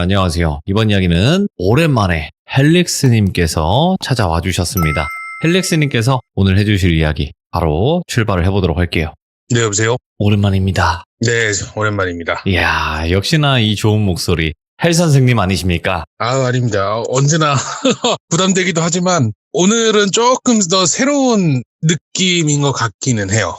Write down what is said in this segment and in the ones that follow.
안녕하세요. 이번 이야기는 오랜만에 헬릭스님께서 찾아와 주셨습니다. 헬릭스님께서 오늘 해주실 이야기 바로 출발을 해보도록 할게요. 네, 여보세요? 오랜만입니다. 네, 오랜만입니다. 이야, 역시나 이 좋은 목소리 헬 선생님 아니십니까? 아닙니다. 언제나 부담되기도 하지만 오늘은 조금 더 새로운 느낌인 것 같기는 해요.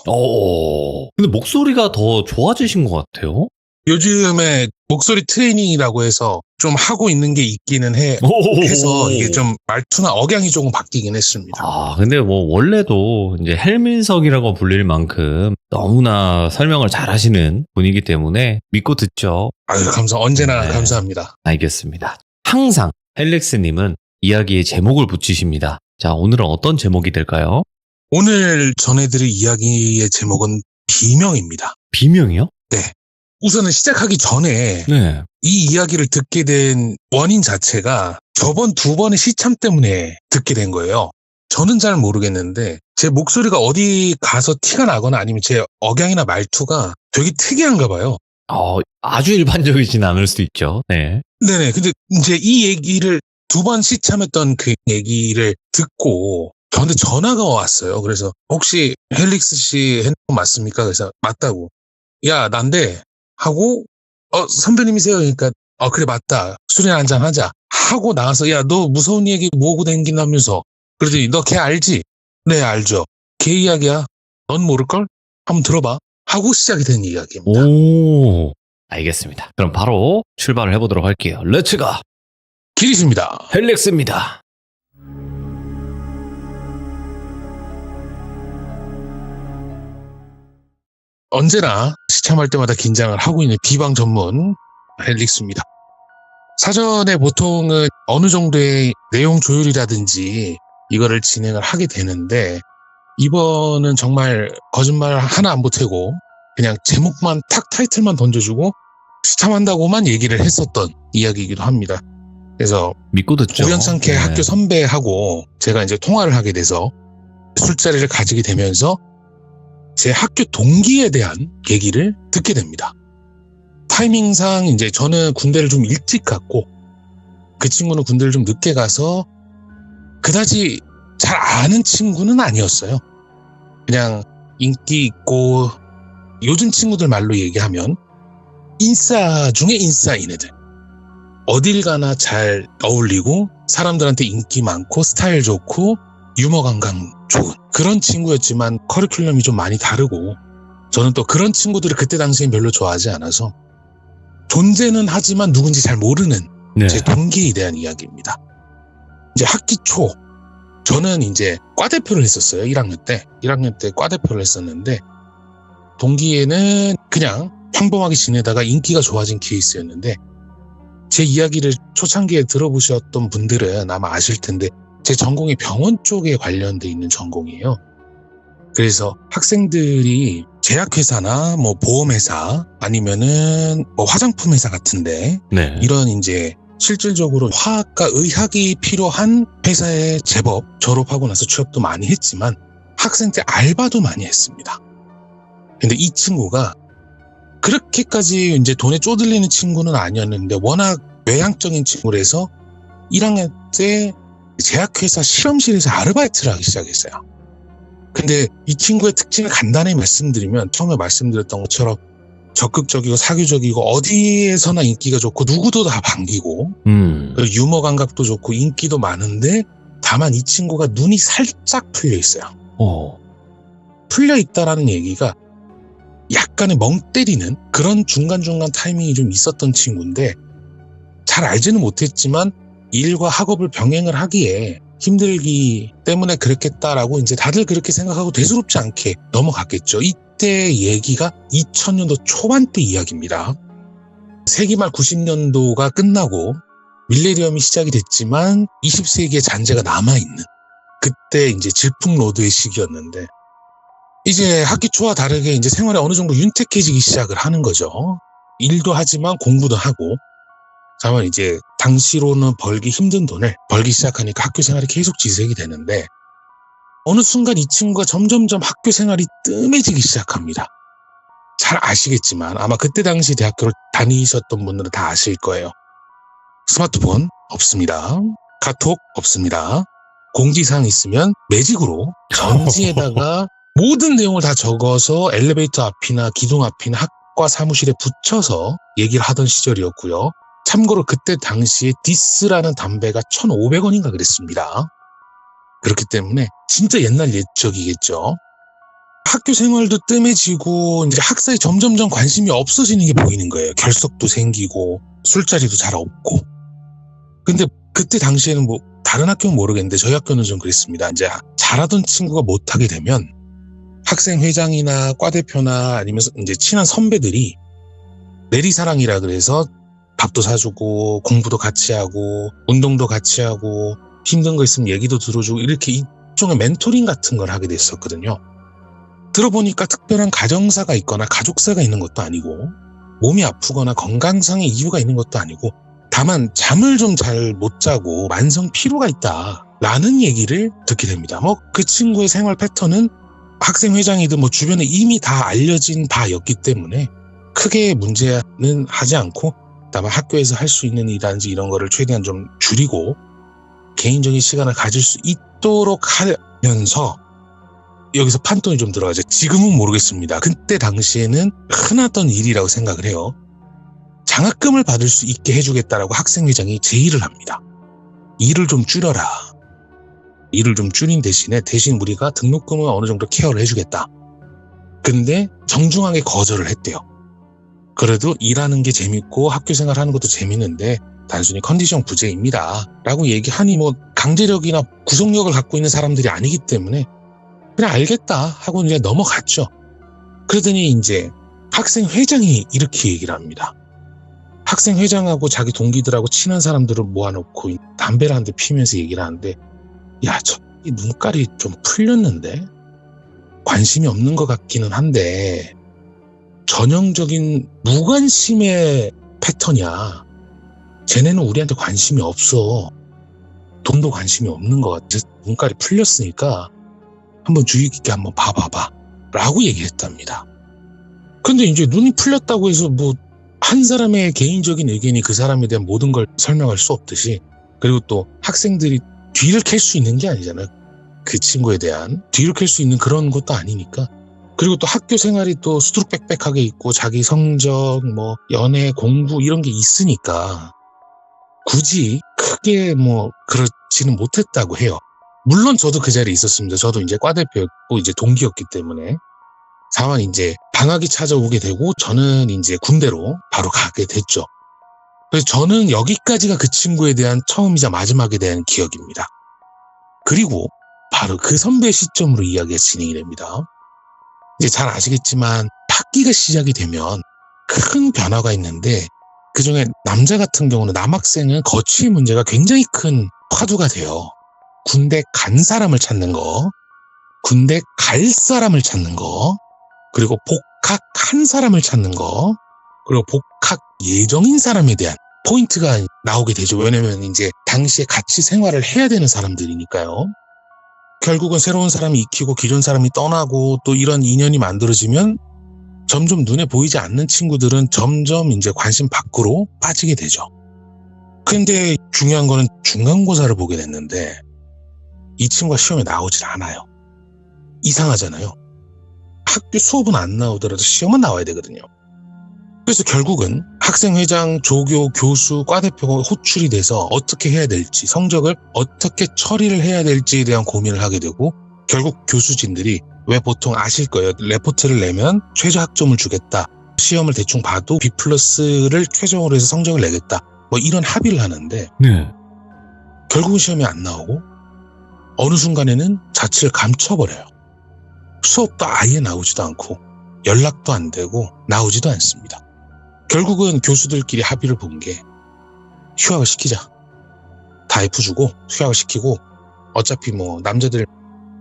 근데 목소리가 더 좋아지신 것 같아요. 요즘에 목소리 트레이닝이라고 해서 좀 하고 있는 게 있기는 해서 이게 좀 말투나 억양이 조금 바뀌긴 했습니다. 근데 뭐 원래도 이제 헬민석이라고 불릴 만큼 너무나 설명을 잘 하시는 분이기 때문에 믿고 듣죠. 언제나 네. 감사합니다. 알겠습니다. 항상 헬릭스님은 이야기의 제목을 붙이십니다. 자, 오늘은 어떤 제목이 될까요? 오늘 전해드릴 이야기의 제목은 비명입니다. 비명이요? 우선은 시작하기 전에 네. 이 이야기를 듣게 된 원인 자체가 저번 2번의 시참 때문에 듣게 된 거예요. 저는 잘 모르겠는데 제 목소리가 어디 가서 티가 나거나 아니면 제 억양이나 말투가 되게 특이한가 봐요. 아주 일반적이진 않을 수도 있죠. 네. 네네. 근데 이제 이 얘기를 2번 시참했던 그 얘기를 듣고 저한테 전화가 왔어요. 그래서 혹시 헬릭스 씨 핸드폰 맞습니까? 그래서 맞다고. 야, 난데 하고 선배님이세요? 그러니까 그래 맞다. 술이나 한잔 하자. 하고 나가서 야, 너 무서운 얘기 뭐고 댕긴다면서. 그러더니 너 걔 알지? 네, 알죠. 걔 이야기야. 넌 모를걸? 한번 들어봐. 하고 시작이 된 이야기입니다. 알겠습니다. 그럼 바로 출발을 해보도록 할게요. 렛츠가 기리십니다. 헬릭스입니다. 언제나 시참할 때마다 긴장을 하고 있는 비방 전문 헬릭스입니다. 사전에 보통은 어느 정도의 내용 조율이라든지 이거를 진행을 하게 되는데 이번은 정말 거짓말 하나 안 보태고 그냥 제목만 탁 타이틀만 던져주고 시참한다고만 얘기를 했었던 이야기이기도 합니다. 그래서 믿고 듣죠. 우연찮게 학교 선배하고 제가 이제 통화를 하게 돼서 술자리를 가지게 되면서 제 학교 동기에 대한 얘기를 듣게 됩니다. 타이밍상 이제 저는 군대를 좀 일찍 갔고 그 친구는 군대를 좀 늦게 가서 그다지 잘 아는 친구는 아니었어요. 그냥 인기 있고 요즘 친구들 말로 얘기하면 인싸 중에 인싸인 애들. 어딜 가나 잘 어울리고 사람들한테 인기 많고 스타일 좋고 유머 감각 좋은 그런 친구였지만 커리큘럼이 좀 많이 다르고 저는 또 그런 친구들을 그때 당시엔 별로 좋아하지 않아서 존재는 하지만 누군지 잘 모르는 제 동기에 대한 이야기입니다. 이제 학기 초 저는 이제 과대표를 했었어요. 1학년 때 과대표를 했었는데 동기에는 그냥 평범하게 지내다가 인기가 좋아진 케이스였는데 제 이야기를 초창기에 들어보셨던 분들은 아마 아실 텐데 제 전공이 병원 쪽에 관련돼 있는 전공이에요. 그래서 학생들이 제약회사나 뭐 보험회사 아니면은 뭐 화장품 회사 같은데 이런 이제 실질적으로 화학과 의학이 필요한 회사에 제법 졸업하고 나서 취업도 많이 했지만 학생 때 알바도 많이 했습니다. 근데 이 친구가 그렇게까지 이제 돈에 쪼들리는 친구는 아니었는데 워낙 외향적인 친구라서 1학년 때 제약회사 실험실에서 아르바이트를 하기 시작했어요. 근데 이 친구의 특징을 간단히 말씀드리면 처음에 말씀드렸던 것처럼 적극적이고 사교적이고 어디에서나 인기가 좋고 누구도 다 반기고 그리고 유머 감각도 좋고 인기도 많은데 다만 이 친구가 눈이 살짝 풀려 있어요. 풀려 있다라는 얘기가 약간의 멍 때리는 그런 중간중간 타이밍이 좀 있었던 친구인데 잘 알지는 못했지만 일과 학업을 병행을 하기에 힘들기 때문에 그랬겠다라고 이제 다들 그렇게 생각하고 대수롭지 않게 넘어갔겠죠. 이때 얘기가 2000년도 초반 때 이야기입니다. 세기 말 90년도가 끝나고 밀레니엄이 시작이 됐지만 20세기의 잔재가 남아있는 그때 이제 질풍노도의 시기였는데 이제 학기 초와 다르게 이제 생활에 어느 정도 윤택해지기 시작을 하는 거죠. 일도 하지만 공부도 하고 다만 이제 당시로는 벌기 힘든 돈을 벌기 시작하니까 학교 생활이 계속 지속이 되는데 어느 순간 이 친구가 점점점 학교 생활이 뜸해지기 시작합니다. 잘 아시겠지만 아마 그때 당시 대학교를 다니셨던 분들은 다 아실 거예요. 스마트폰 없습니다. 카톡 없습니다. 공지사항 있으면 매직으로 전지에다가 모든 내용을 다 적어서 엘리베이터 앞이나 기둥 앞이나 학과 사무실에 붙여서 얘기를 하던 시절이었고요. 참고로 그때 당시에 디스라는 담배가 1,500원인가 그랬습니다. 그렇기 때문에 진짜 옛날 옛적이겠죠. 학교 생활도 뜸해지고 이제 학사에 점점점 관심이 없어지는 게 보이는 거예요. 결석도 생기고 술자리도 잘 없고. 근데 그때 당시에는 뭐 다른 학교는 모르겠는데 저희 학교는 좀 그랬습니다. 이제 잘하던 친구가 못하게 되면 학생회장이나 과대표나 아니면 이제 친한 선배들이 내리사랑이라 그래서 밥도 사주고 공부도 같이 하고 운동도 같이 하고 힘든 거 있으면 얘기도 들어주고 이렇게 일종의 멘토링 같은 걸 하게 됐었거든요. 들어보니까 특별한 가정사가 있거나 가족사가 있는 것도 아니고 몸이 아프거나 건강상의 이유가 있는 것도 아니고 다만 잠을 좀 잘 못 자고 만성 피로가 있다라는 얘기를 듣게 됩니다. 뭐 그 친구의 생활 패턴은 학생회장이든 뭐 주변에 이미 다 알려진 바였기 때문에 크게 문제는 하지 않고 다만 학교에서 할 수 있는 일이라든지 이런 거를 최대한 좀 줄이고 개인적인 시간을 가질 수 있도록 하면서 여기서 판돈이 좀 들어가죠. 지금은 모르겠습니다. 그때 당시에는 흔하던 일이라고 생각을 해요. 장학금을 받을 수 있게 해주겠다라고 학생회장이 제의를 합니다. 일을 좀 줄여라. 일을 좀 줄인 대신 우리가 등록금을 어느 정도 케어를 해주겠다. 근데 정중하게 거절을 했대요. 그래도 일하는 게 재밌고 학교 생활하는 것도 재밌는데 단순히 컨디션 부재입니다. 라고 얘기하니 뭐 강제력이나 구속력을 갖고 있는 사람들이 아니기 때문에 그냥 알겠다 하고 이제 넘어갔죠. 그러더니 이제 학생회장이 이렇게 얘기를 합니다. 학생회장하고 자기 동기들하고 친한 사람들을 모아놓고 담배를 한 대 피면서 얘기를 하는데 야, 저 눈깔이 좀 풀렸는데? 관심이 없는 것 같기는 한데 전형적인 무관심의 패턴이야. 쟤네는 우리한테 관심이 없어. 돈도 관심이 없는 것 같아. 눈깔이 풀렸으니까 한번 주의 깊게 한번 봐봐봐 라고 얘기했답니다. 근데 이제 눈이 풀렸다고 해서 뭐 한 사람의 개인적인 의견이 그 사람에 대한 모든 걸 설명할 수 없듯이 그리고 또 학생들이 뒤를 캘 수 있는 게 아니잖아요. 그 친구에 대한 뒤를 캘 수 있는 그런 것도 아니니까. 그리고 또 학교 생활이 또 수두룩빽빽하게 있고 자기 성적, 뭐 연애, 공부 이런 게 있으니까 굳이 크게 뭐 그렇지는 못했다고 해요. 물론 저도 그 자리에 있었습니다. 저도 이제 과대표였고 이제 동기였기 때문에 다만 이제 방학이 찾아오게 되고 저는 이제 군대로 바로 가게 됐죠. 그래서 저는 여기까지가 그 친구에 대한 처음이자 마지막에 대한 기억입니다. 그리고 바로 그 선배 시점으로 이야기가 진행이 됩니다. 이제 잘 아시겠지만 학기가 시작이 되면 큰 변화가 있는데 그중에 남자 같은 경우는 남학생은 거취 문제가 굉장히 큰 화두가 돼요. 군대 간 사람을 찾는 거, 군대 갈 사람을 찾는 거, 그리고 복학한 사람을 찾는 거, 그리고 복학 예정인 사람에 대한 포인트가 나오게 되죠. 왜냐면 이제 당시에 같이 생활을 해야 되는 사람들이니까요. 결국은 새로운 사람이 익히고 기존 사람이 떠나고 또 이런 인연이 만들어지면 점점 눈에 보이지 않는 친구들은 점점 이제 관심 밖으로 빠지게 되죠. 근데 중요한 거는 중간고사를 보게 됐는데 이 친구가 시험에 나오질 않아요. 이상하잖아요. 학교 수업은 안 나오더라도 시험은 나와야 되거든요. 그래서 결국은 학생회장, 조교, 교수, 과대표가 호출이 돼서 어떻게 해야 될지, 성적을 어떻게 처리를 해야 될지에 대한 고민을 하게 되고 결국 교수진들이 왜 보통 아실 거예요. 레포트를 내면 최저 학점을 주겠다. 시험을 대충 봐도 B+를 최종으로 해서 성적을 내겠다. 뭐 이런 합의를 하는데 네. 결국은 시험이 안 나오고 어느 순간에는 자취를 감춰버려요. 수업도 아예 나오지도 않고 연락도 안 되고 나오지도 않습니다. 결국은 교수들끼리 합의를 본 게 휴학을 시키자. 다 F 주고 휴학을 시키고 어차피 뭐 남자들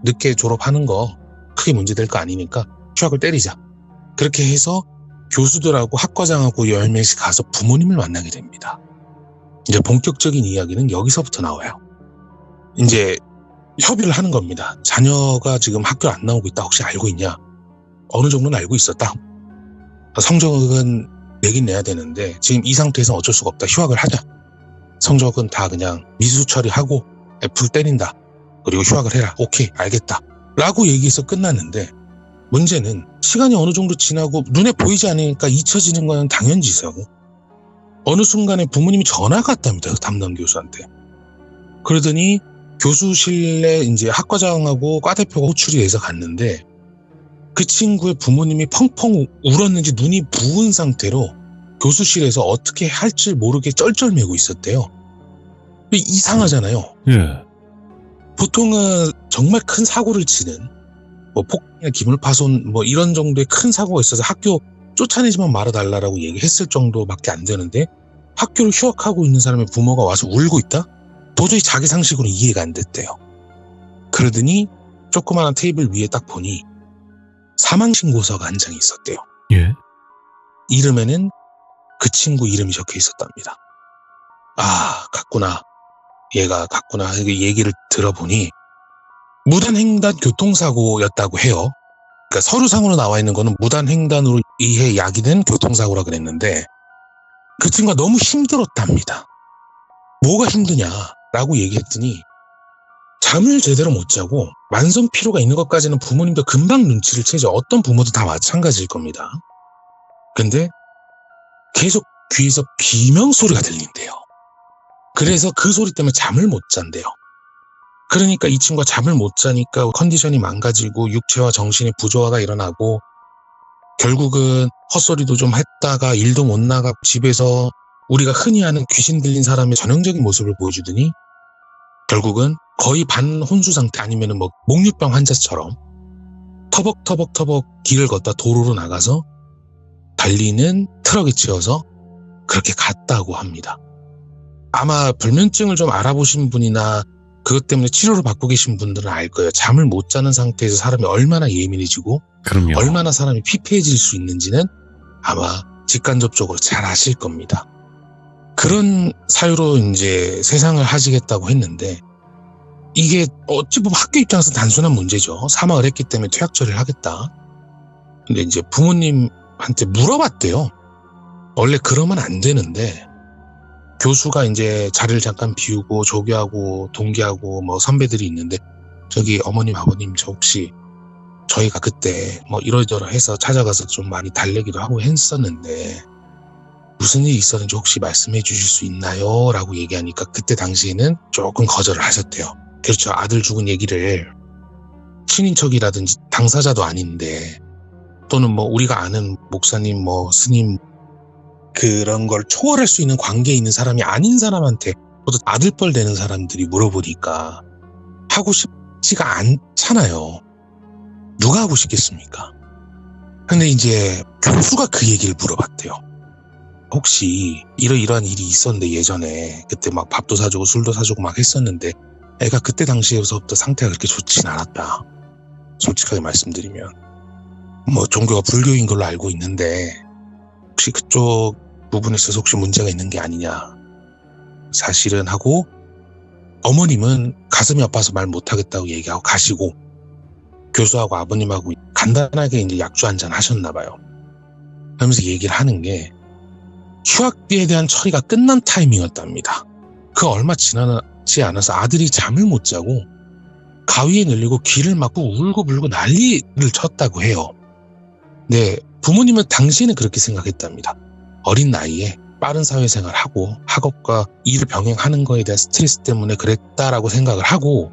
늦게 졸업하는 거 크게 문제될 거 아니니까 휴학을 때리자. 그렇게 해서 교수들하고 학과장하고 10명씩 가서 부모님을 만나게 됩니다. 이제 본격적인 이야기는 여기서부터 나와요. 이제 협의를 하는 겁니다. 자녀가 지금 학교 안 나오고 있다 혹시 알고 있냐? 어느 정도는 알고 있었다. 성적은 내긴 내야 되는데 지금 이 상태에서 어쩔 수가 없다. 휴학을 하자. 성적은 다 그냥 미수 처리하고 F 때린다. 그리고 휴학을 해라. 오케이, 알겠다. 라고 얘기해서 끝났는데 문제는 시간이 어느 정도 지나고 눈에 보이지 않으니까 잊혀지는 건 당연지사고 어느 순간에 부모님이 전화가 왔답니다. 담당 교수한테. 그러더니 교수실에 이제 학과장하고 과대표가 호출이 돼서 갔는데 그 친구의 부모님이 펑펑 울었는지 눈이 부은 상태로 교수실에서 어떻게 할지 모르게 쩔쩔매고 있었대요. 이상하잖아요. 예. 보통은 정말 큰 사고를 치는 뭐 폭행이나 기물파손 뭐 이런 정도의 큰 사고가 있어서 학교 쫓아내지만 말아달라고 얘기했을 정도밖에 안 되는데 학교를 휴학하고 있는 사람의 부모가 와서 울고 있다? 도저히 자기 상식으로 이해가 안 됐대요. 그러더니 조그마한 테이블 위에 딱 보니 사망신고서가 한 장이 있었대요. 예. 이름에는 그 친구 이름이 적혀 있었답니다. 아, 갔구나. 얘가 갔구나. 얘기를 들어보니 무단횡단 교통사고였다고 해요. 그러니까 서류상으로 나와 있는 거는 무단횡단으로 의해 야기된 교통사고라 그랬는데 그 친구가 너무 힘들었답니다. 뭐가 힘드냐라고 얘기했더니 잠을 제대로 못 자고 만성 피로가 있는 것까지는 부모님도 금방 눈치를 채죠. 어떤 부모도 다 마찬가지일 겁니다. 근데 계속 귀에서 비명소리가 들린대요. 그래서 그 소리 때문에 잠을 못 잔대요. 그러니까 이 친구가 잠을 못 자니까 컨디션이 망가지고 육체와 정신의 부조화가 일어나고 결국은 헛소리도 좀 했다가 일도 못 나가고 집에서 우리가 흔히 아는 귀신 들린 사람의 전형적인 모습을 보여주더니 결국은 거의 반혼수 상태 아니면 뭐 목류병 환자처럼 터벅터벅 길을 걷다 도로로 나가서 달리는 트럭에 치여서 그렇게 갔다고 합니다. 아마 불면증을 좀 알아보신 분이나 그것 때문에 치료를 받고 계신 분들은 알 거예요. 잠을 못 자는 상태에서 사람이 얼마나 예민해지고 그럼요. 얼마나 사람이 피폐해질 수 있는지는 아마 직간접적으로 잘 아실 겁니다. 그런 사유로 이제 세상을 하시겠다고 했는데 이게 어찌 보면 학교 입장에서 단순한 문제죠. 사망을 했기 때문에 퇴학 처리를 하겠다. 근데 이제 부모님한테 물어봤대요. 원래 그러면 안 되는데 교수가 이제 자리를 잠깐 비우고 조교하고 동기하고 뭐 선배들이 있는데 저기 어머님 아버님 저 혹시 저희가 그때 뭐 이러저러해서 찾아가서 좀 많이 달래기도 하고 했었는데 무슨 일이 있었는지 혹시 말씀해 주실 수 있나요? 라고 얘기하니까 그때 당시에는 조금 거절을 하셨대요. 그렇죠. 아들 죽은 얘기를 친인척이라든지 당사자도 아닌데 또는 뭐 우리가 아는 목사님 뭐 스님 그런 걸 초월할 수 있는 관계에 있는 사람이 아닌 사람한테 또 아들뻘 되는 사람들이 물어보니까 하고 싶지가 않잖아요. 누가 하고 싶겠습니까? 근데 이제 교수가 그 얘기를 물어봤대요. 혹시 이러이러한 일이 있었는데 예전에 그때 막 밥도 사주고 술도 사주고 막 했었는데 애가 그때 당시에서부터 상태가 그렇게 좋진 않았다. 솔직하게 말씀드리면 뭐 종교가 불교인 걸로 알고 있는데 혹시 그쪽 부분에 있어서 혹시 문제가 있는 게 아니냐. 사실은 하고 어머님은 가슴이 아파서 말 못하겠다고 얘기하고 가시고 교수하고 아버님하고 간단하게 이제 약주 한잔 하셨나 봐요. 그러면서 얘기를 하는 게 휴학비에 대한 처리가 끝난 타이밍이었답니다. 그 얼마 지나지 않아서 아들이 잠을 못 자고 가위에 늘리고 귀를 막고 울고불고 난리를 쳤다고 해요. 네, 부모님은 당시에는 그렇게 생각했답니다. 어린 나이에 빠른 사회생활을 하고 학업과 일을 병행하는 거에 대한 스트레스 때문에 그랬다라고 생각을 하고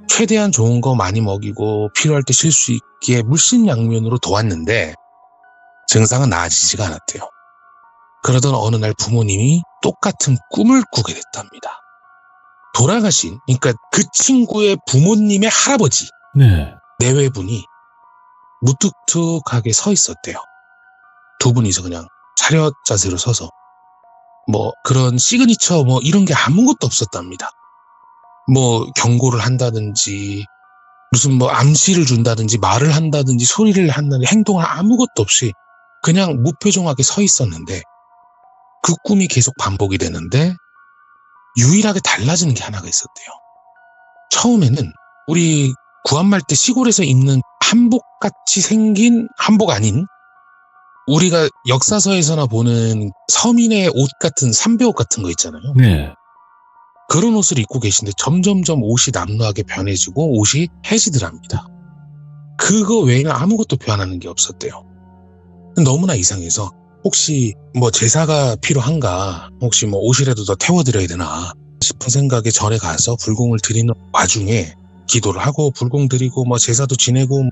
최대한 좋은 거 많이 먹이고 필요할 때 쉴 수 있게 물심양면으로 도왔는데 증상은 나아지지가 않았대요. 그러던 어느 날 부모님이 똑같은 꿈을 꾸게 됐답니다. 돌아가신, 그러니까 그 친구의 부모님의 할아버지, 네. 내외분이 무뚝뚝하게 서 있었대요. 두 분이서 그냥 차렷 자세로 서서 뭐 그런 시그니처 뭐 이런 게 아무것도 없었답니다. 뭐 경고를 한다든지 무슨 뭐 암시를 준다든지 말을 한다든지 소리를 한다든지 행동을 아무것도 없이 그냥 무표정하게 서 있었는데 그 꿈이 계속 반복이 되는데 유일하게 달라지는 게 하나가 있었대요. 처음에는 우리 구한말 때 시골에서 입는 한복같이 생긴 한복 아닌 우리가 역사서에서나 보는 서민의 옷 같은 삼배옷 같은 거 있잖아요. 네. 그런 옷을 입고 계신데 점점점 옷이 남루하게 변해지고 옷이 해지더랍니다. 그거 외에는 아무것도 변하는 게 없었대요. 너무나 이상해서 혹시 뭐 제사가 필요한가, 혹시 뭐 옷이라도 더 태워드려야 되나 싶은 생각에 절에 가서 불공을 드리는 와중에 기도를 하고 불공 드리고 뭐 제사도 지내고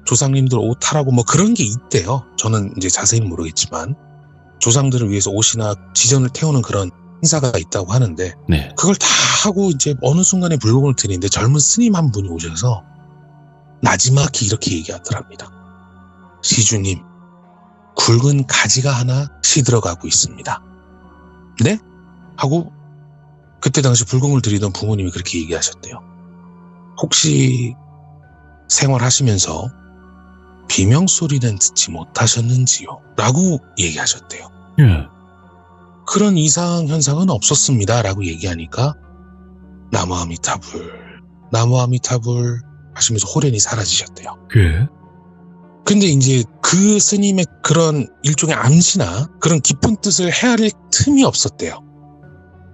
조상님들 옷 하라고 뭐 그런 게 있대요. 저는 이제 자세히는 모르겠지만 조상들을 위해서 옷이나 지전을 태우는 그런 행사가 있다고 하는데 네. 그걸 다 하고 이제 어느 순간에 불공을 드리는데 젊은 스님 한 분이 오셔서 나지막히 이렇게 얘기하더랍니다. 시주님, 굵은 가지가 하나 시들어가고 있습니다. 네? 하고 그때 당시 불공을 드리던 부모님이 그렇게 얘기하셨대요. 혹시 생활하시면서 비명소리는 듣지 못하셨는지요? 라고 얘기하셨대요. 예. 그런 이상 현상은 없었습니다. 라고 얘기하니까 나무아미타불, 나무아미타불 하시면서 호련히 사라지셨대요. 예. 근데 이제 그 스님의 그런 일종의 암시나 그런 깊은 뜻을 헤아릴 틈이 없었대요.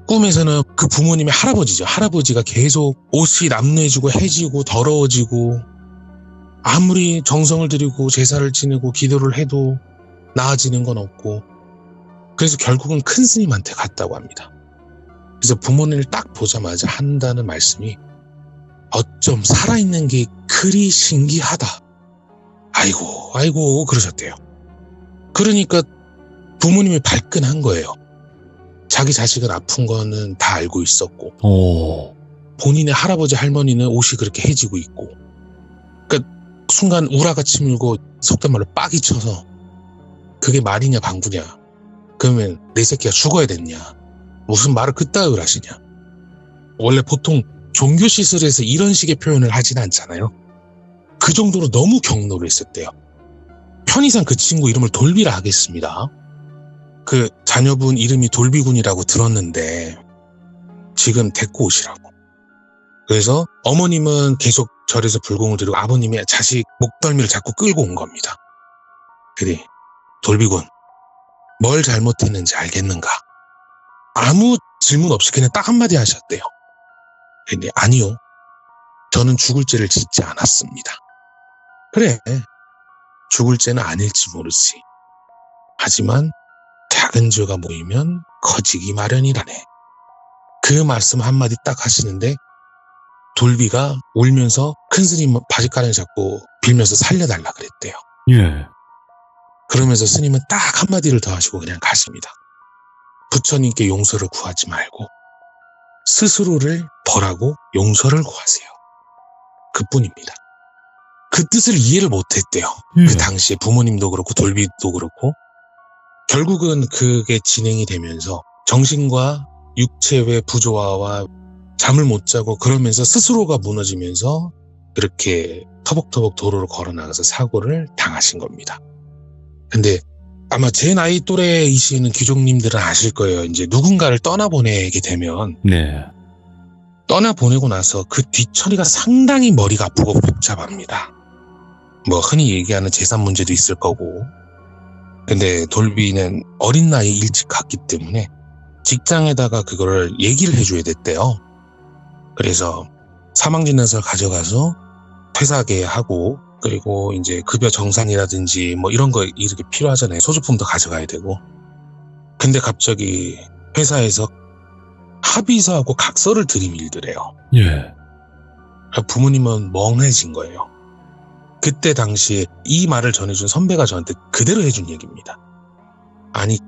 꿈에서는 그 부모님의 할아버지죠. 할아버지가 계속 옷이 남루해지고 해지고 더러워지고 아무리 정성을 들이고 제사를 지내고 기도를 해도 나아지는 건 없고 그래서 결국은 큰 스님한테 갔다고 합니다. 그래서 부모님을 딱 보자마자 한다는 말씀이 어쩜 살아있는 게 그리 신기하다. 아이고 그러셨대요. 그러니까 부모님이 발끈한 거예요. 자기 자식은 아픈 거는 다 알고 있었고 오. 본인의 할아버지 할머니는 옷이 그렇게 해지고 있고 그러니까 순간 우라가 치밀고 속된 말로 빡이 쳐서 그게 말이냐 방구냐 그러면 내 새끼가 죽어야 됐냐 무슨 말을 그따위로 하시냐. 원래 보통 종교 시설에서 이런 식의 표현을 하진 않잖아요. 그 정도로 너무 경로를 했었대요. 편의상 그 친구 이름을 돌비라 하겠습니다. 그 자녀분 이름이 돌비군이라고 들었는데 지금 데리고 오시라고. 그래서 어머님은 계속 절에서 불공을 드리고 아버님이 자식 목덜미를 자꾸 끌고 온 겁니다. 그래, 돌비군 뭘 잘못했는지 알겠는가? 아무 질문 없이 그냥 딱 한마디 하셨대요. 근데 아니요, 저는 죽을 죄를 짓지 않았습니다. 그래, 죽을 죄는 아닐지 모르지. 하지만 작은 죄가 모이면 커지기 마련이라네. 그 말씀 한마디 딱 하시는데 돌비가 울면서 큰 스님 바지가랑이 잡고 빌면서 살려달라 그랬대요. 예. 그러면서 스님은 딱 한마디를 더 하시고 그냥 가십니다. 부처님께 용서를 구하지 말고 스스로를 벌하고 용서를 구하세요. 그뿐입니다. 그 뜻을 이해를 못했대요. 그 당시에 부모님도 그렇고 돌비도 그렇고 결국은 그게 진행이 되면서 정신과 육체의 부조화와 잠을 못 자고 그러면서 스스로가 무너지면서 그렇게 터벅터벅 도로를 걸어나가서 사고를 당하신 겁니다. 근데 아마 제 나이 또래이시는 귀족님들은 아실 거예요. 이제 누군가를 떠나보내게 되면 네. 떠나보내고 나서 그 뒤처리가 상당히 머리가 아프고 복잡합니다. 뭐 흔히 얘기하는 재산 문제도 있을 거고. 근데 돌비는 어린 나이에 일찍 갔기 때문에 직장에다가 그거를 얘기를 해줘야 됐대요. 그래서 사망진단서를 가져가서 퇴사하게 하고 그리고 이제 급여 정산이라든지 뭐 이런 거 이렇게 필요하잖아요. 소지품도 가져가야 되고. 근데 갑자기 회사에서 합의서하고 각서를 들이밀더래요. 예. 부모님은 멍해진 거예요. 그때 당시에 이 말을 전해준 선배가 저한테 그대로 해준 얘기입니다. 아니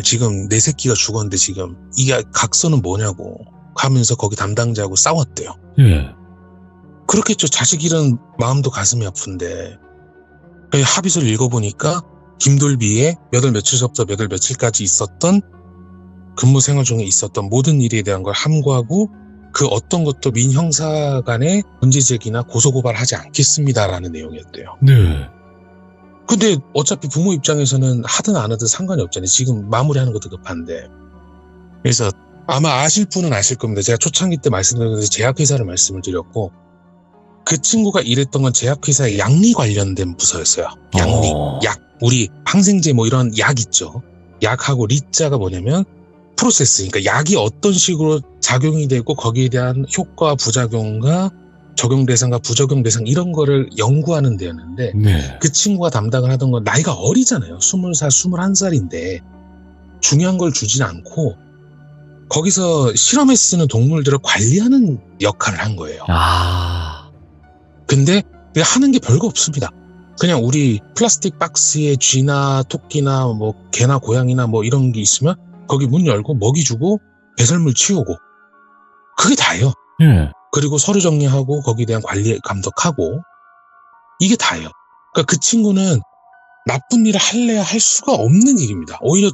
지금 내 새끼가 죽었는데 지금 이게 각서는 뭐냐고 하면서 거기 담당자하고 싸웠대요. 예. 그렇겠죠. 자식 잃은 마음도 가슴이 아픈데. 합의서를 읽어보니까 김돌비의 몇 월 며칠서부터 몇 월 며칠까지 있었던 근무 생활 중에 있었던 모든 일에 대한 걸 함구하고 그 어떤 것도 민형사 간의 문제 제기나 고소고발하지 않겠습니다라는 내용이었대요. 네. 근데 어차피 부모 입장에서는 하든 안 하든 상관이 없잖아요. 지금 마무리하는 것도 급한데. 그래서 아마 아실 분은 아실 겁니다. 제가 초창기 때 말씀드렸는데 제약회사를 말씀을 드렸고 그 친구가 일했던 건 제약회사의 양리 관련된 부서였어요. 양리, 약. 우리 항생제 뭐 이런 약 있죠. 약하고 리자가 뭐냐면 프로세스, 그러니까 약이 어떤 식으로 작용이 되고 거기에 대한 효과, 부작용과 적용 대상과 부적용 대상 이런 거를 연구하는 데였는데 네. 그 친구가 담당을 하던 건 나이가 어리잖아요. 20살, 21살인데 중요한 걸 주진 않고 거기서 실험에 쓰는 동물들을 관리하는 역할을 한 거예요. 아. 근데 하는 게 별거 없습니다. 그냥 우리 플라스틱 박스에 쥐나 토끼나 뭐 개나 고양이나 뭐 이런 게 있으면 거기 문 열고 먹이 주고 배설물 치우고 그게 다예요. 예. 그리고 서류 정리하고 거기에 대한 관리 감독하고 이게 다예요. 그러니까 그 친구는 나쁜 일을 할래야 할 수가 없는 일입니다. 오히려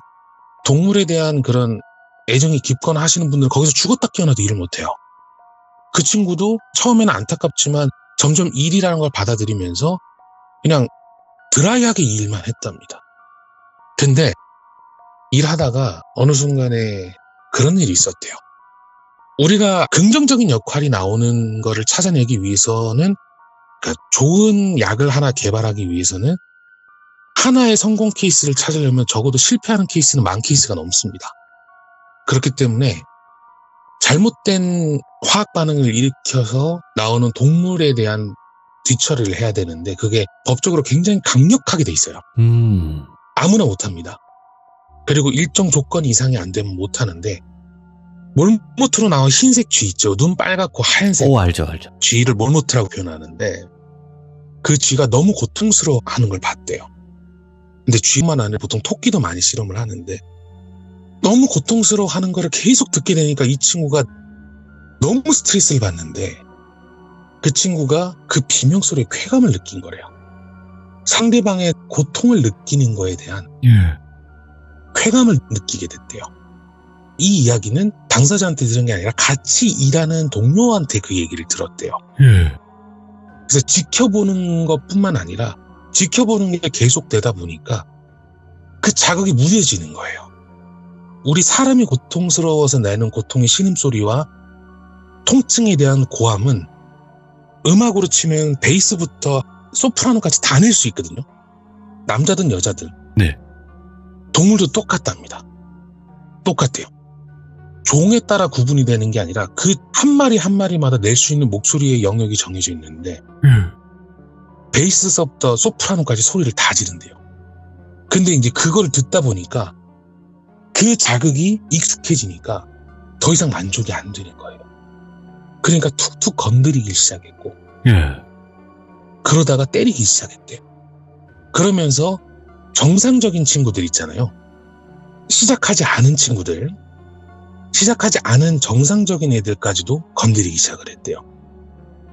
동물에 대한 그런 애정이 깊거나 하시는 분들은 거기서 죽었다 깨어나도 일을 못해요. 그 친구도 처음에는 안타깝지만 점점 일이라는 걸 받아들이면서 그냥 드라이하게 이 일만 했답니다. 근데 일하다가 어느 순간에 그런 일이 있었대요. 우리가 긍정적인 역할이 나오는 거를 찾아내기 위해서는, 그러니까 좋은 약을 하나 개발하기 위해서는 하나의 성공 케이스를 찾으려면 적어도 실패하는 케이스는 만 케이스가 넘습니다. 그렇기 때문에 잘못된 화학 반응을 일으켜서 나오는 동물에 대한 뒤처리를 해야 되는데 그게 법적으로 굉장히 강력하게 돼 있어요. 아무나 못합니다. 그리고 일정 조건 이상이 안 되면 못하는데 몰모트로 나온 흰색 쥐 있죠. 눈 빨갛고 하얀색 오, 알죠. 쥐를 몰모트라고 표현하는데 그 쥐가 너무 고통스러워하는 걸 봤대요. 근데 쥐만 아니라 보통 토끼도 많이 실험을 하는데 너무 고통스러워하는 거를 계속 듣게 되니까 이 친구가 너무 스트레스를 받는데 그 친구가 그 비명 소리에 쾌감을 느낀 거래요. 상대방의 고통을 느끼는 거에 대한 쾌감을 느끼게 됐대요. 이 이야기는 당사자한테 들은 게 아니라 같이 일하는 동료한테 그 얘기를 들었대요. 그래서 지켜보는 것뿐만 아니라 지켜보는 게 계속되다 보니까 그 자극이 무뎌지는 거예요. 우리 사람이 고통스러워서 내는 고통의 신음소리와 통증에 대한 고함은 음악으로 치면 베이스부터 소프라노까지 다 낼 수 있거든요. 남자든 여자든. 네. 동물도 똑같답니다. 똑같아요. 종에 따라 구분이 되는 게 아니라 그 한 마리 한 마리마다 낼 수 있는 목소리의 영역이 정해져 있는데 베이스서부터 소프라노까지 소리를 다 지른대요. 근데 이제 그걸 듣다 보니까 그 자극이 익숙해지니까 더 이상 만족이 안 되는 거예요. 그러니까 툭툭 건드리기 시작했고 그러다가 때리기 시작했대요. 그러면서 정상적인 친구들 있잖아요. 시작하지 않은 친구들, 시작하지 않은 정상적인 애들까지도 건드리기 시작을 했대요.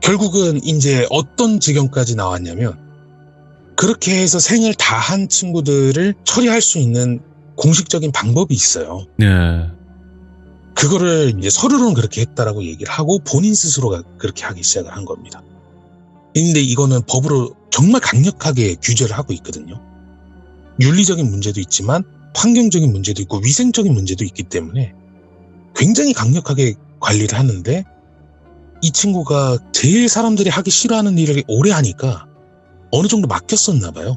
결국은 이제 어떤 지경까지 나왔냐면 그렇게 해서 생을 다 한 친구들을 처리할 수 있는 공식적인 방법이 있어요. 그거를 이제 서류로는 그렇게 했다라고 얘기를 하고 본인 스스로가 그렇게 하기 시작을 한 겁니다. 근데 이거는 법으로 정말 강력하게 규제를 하고 있거든요. 윤리적인 문제도 있지만 환경적인 문제도 있고 위생적인 문제도 있기 때문에 굉장히 강력하게 관리를 하는데 이 친구가 제일 사람들이 하기 싫어하는 일을 오래 하니까 어느 정도 맡겼었나 봐요.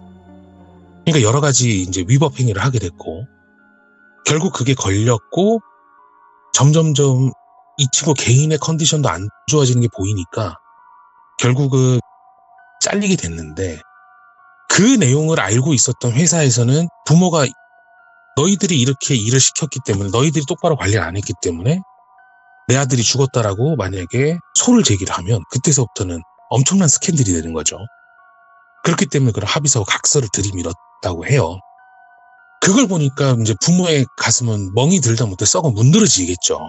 그러니까 여러 가지 이제 위법 행위를 하게 됐고 결국 그게 걸렸고 점점점 이 친구 개인의 컨디션도 안 좋아지는 게 보이니까 결국은 잘리게 됐는데 그 내용을 알고 있었던 회사에서는 부모가 너희들이 이렇게 일을 시켰기 때문에 너희들이 똑바로 관리를 안 했기 때문에 내 아들이 죽었다라고 만약에 소를 제기를 하면 그때서부터는 엄청난 스캔들이 되는 거죠. 그렇기 때문에 그런 합의서 각서를 들이밀었다고 해요. 그걸 보니까 이제 부모의 가슴은 멍이 들다 못해 썩어 문드러지겠죠.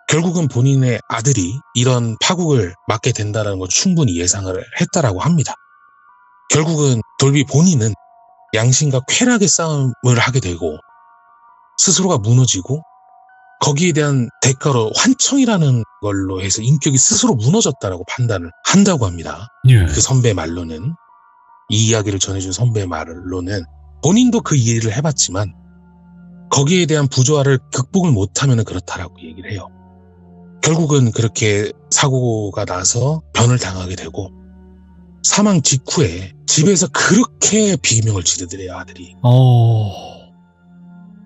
결국은 본인의 아들이 이런 파국을 맞게 된다는 걸 충분히 예상을 했다라고 합니다. 결국은 돌비 본인은 양심과 쾌락의 싸움을 하게 되고 스스로가 무너지고 거기에 대한 대가로 환청이라는 걸로 해서 인격이 스스로 무너졌다라고 판단을 한다고 합니다. 그 선배 말로는, 이 이야기를 전해준 선배 말로는 본인도 그 일을 해봤지만 거기에 대한 부조화를 극복을 못하면 그렇다라고 얘기를 해요. 결국은 그렇게 사고가 나서 변을 당하게 되고 사망 직후에 집에서 그렇게 비명을 지르더래요, 아들이.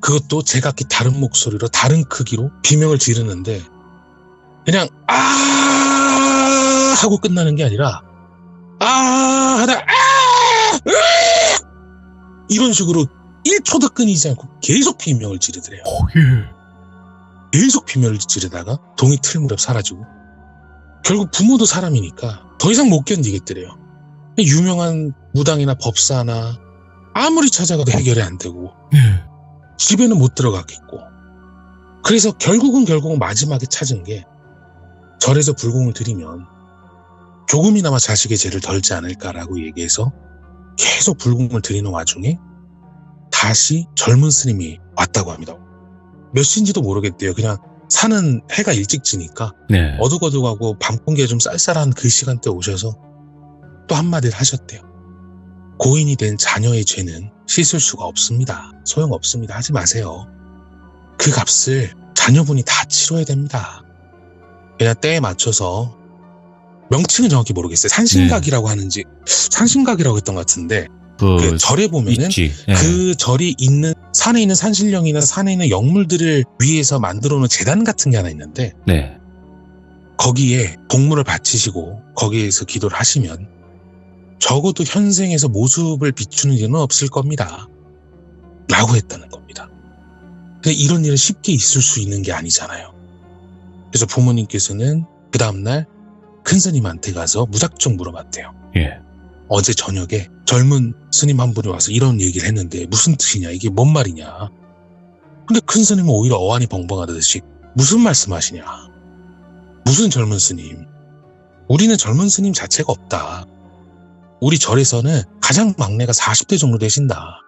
그것도 제각기 다른 목소리로 다른 크기로 비명을 지르는데 그냥 아 하고 끝나는 게 아니라 아 하다 이런 식으로 1초도 끊이지 않고 계속 비명을 지르더래요. 계속 비명을 지르다가 동이 틀무렵 사라지고 결국 부모도 사람이니까 더 이상 못 견디겠더래요. 유명한 무당이나 법사나 아무리 찾아가도 해결이 안 되고 집에는 못 들어갔겠고 그래서 결국은 마지막에 찾은 게 절에서 불공을 드리면 조금이나마 자식의 죄를 덜지 않을까라고 얘기해서 계속 불공을 드리는 와중에 다시 젊은 스님이 왔다고 합니다. 몇 시인지도 모르겠대요. 그냥 산은 해가 일찍 지니까 네. 어둑어둑하고 밤 공기가 좀 쌀쌀한 그 시간대에 오셔서 또 한마디를 하셨대요. 고인이 된 자녀의 죄는 씻을 수가 없습니다. 소용없습니다. 하지 마세요. 그 값을 자녀분이 다 치러야 됩니다. 그냥 때에 맞춰서 명칭은 정확히 모르겠어요. 산신각이라고 하는지 산신각이라고 했던 것 같은데 그 절에 보면은 있지. 네. 그 절이 있는 산에 있는 산신령이나 산에 있는 영물들을 위해서 만들어 놓은 재단 같은 게 하나 있는데 네. 거기에 동물을 바치시고 거기에서 기도를 하시면 적어도 현생에서 모습을 비추는 일은 없을 겁니다. 라고 했다는 겁니다. 근데 이런 일은 쉽게 있을 수 있는 게 아니잖아요. 그래서 부모님께서는 그 다음날 큰 스님한테 가서 무작정 물어봤대요. 예. 어제 저녁에 젊은 스님 한 분이 와서 이런 얘기를 했는데 무슨 뜻이냐, 이게 뭔 말이냐. 근데 큰 스님은 오히려 어안이 벙벙하듯이 무슨 말씀하시냐. 무슨 젊은 스님. 우리는 젊은 스님 자체가 없다. 우리 절에서는 가장 막내가 40대 정도 되신다.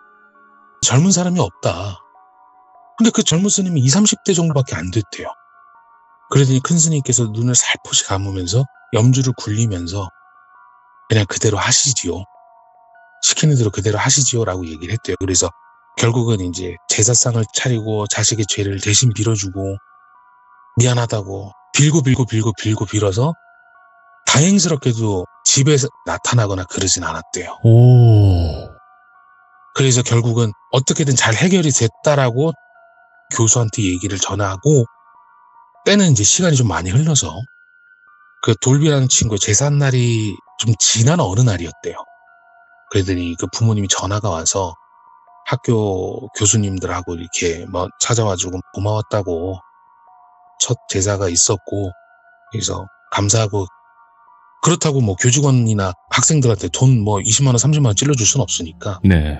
젊은 사람이 없다. 근데 그 젊은 스님이 20, 30대 정도밖에 안 됐대요. 그러더니 큰 스님께서 눈을 살포시 감으면서 염주를 굴리면서 그냥 그대로 하시지요. 시키는 대로 그대로 하시지요 라고 얘기를 했대요. 그래서 결국은 이제 제사상을 차리고 자식의 죄를 대신 빌어주고 미안하다고 빌고 빌어서 다행스럽게도 집에 나타나거나 그러진 않았대요. 오. 그래서 결국은 어떻게든 잘 해결이 됐다라고 교수한테 얘기를 전하고 때는 이제 시간이 좀 많이 흘러서 그 돌비라는 친구의 제삿날이 좀 지난 어느 날이었대요. 그러더니 그 부모님이 전화가 와서 학교 교수님들하고 이렇게 뭐 찾아와주고 고마웠다고 첫 제사가 있었고 그래서 감사하고 그렇다고 뭐 교직원이나 학생들한테 돈 뭐 20만 원, 30만 원 찔러줄 수는 없으니까 네.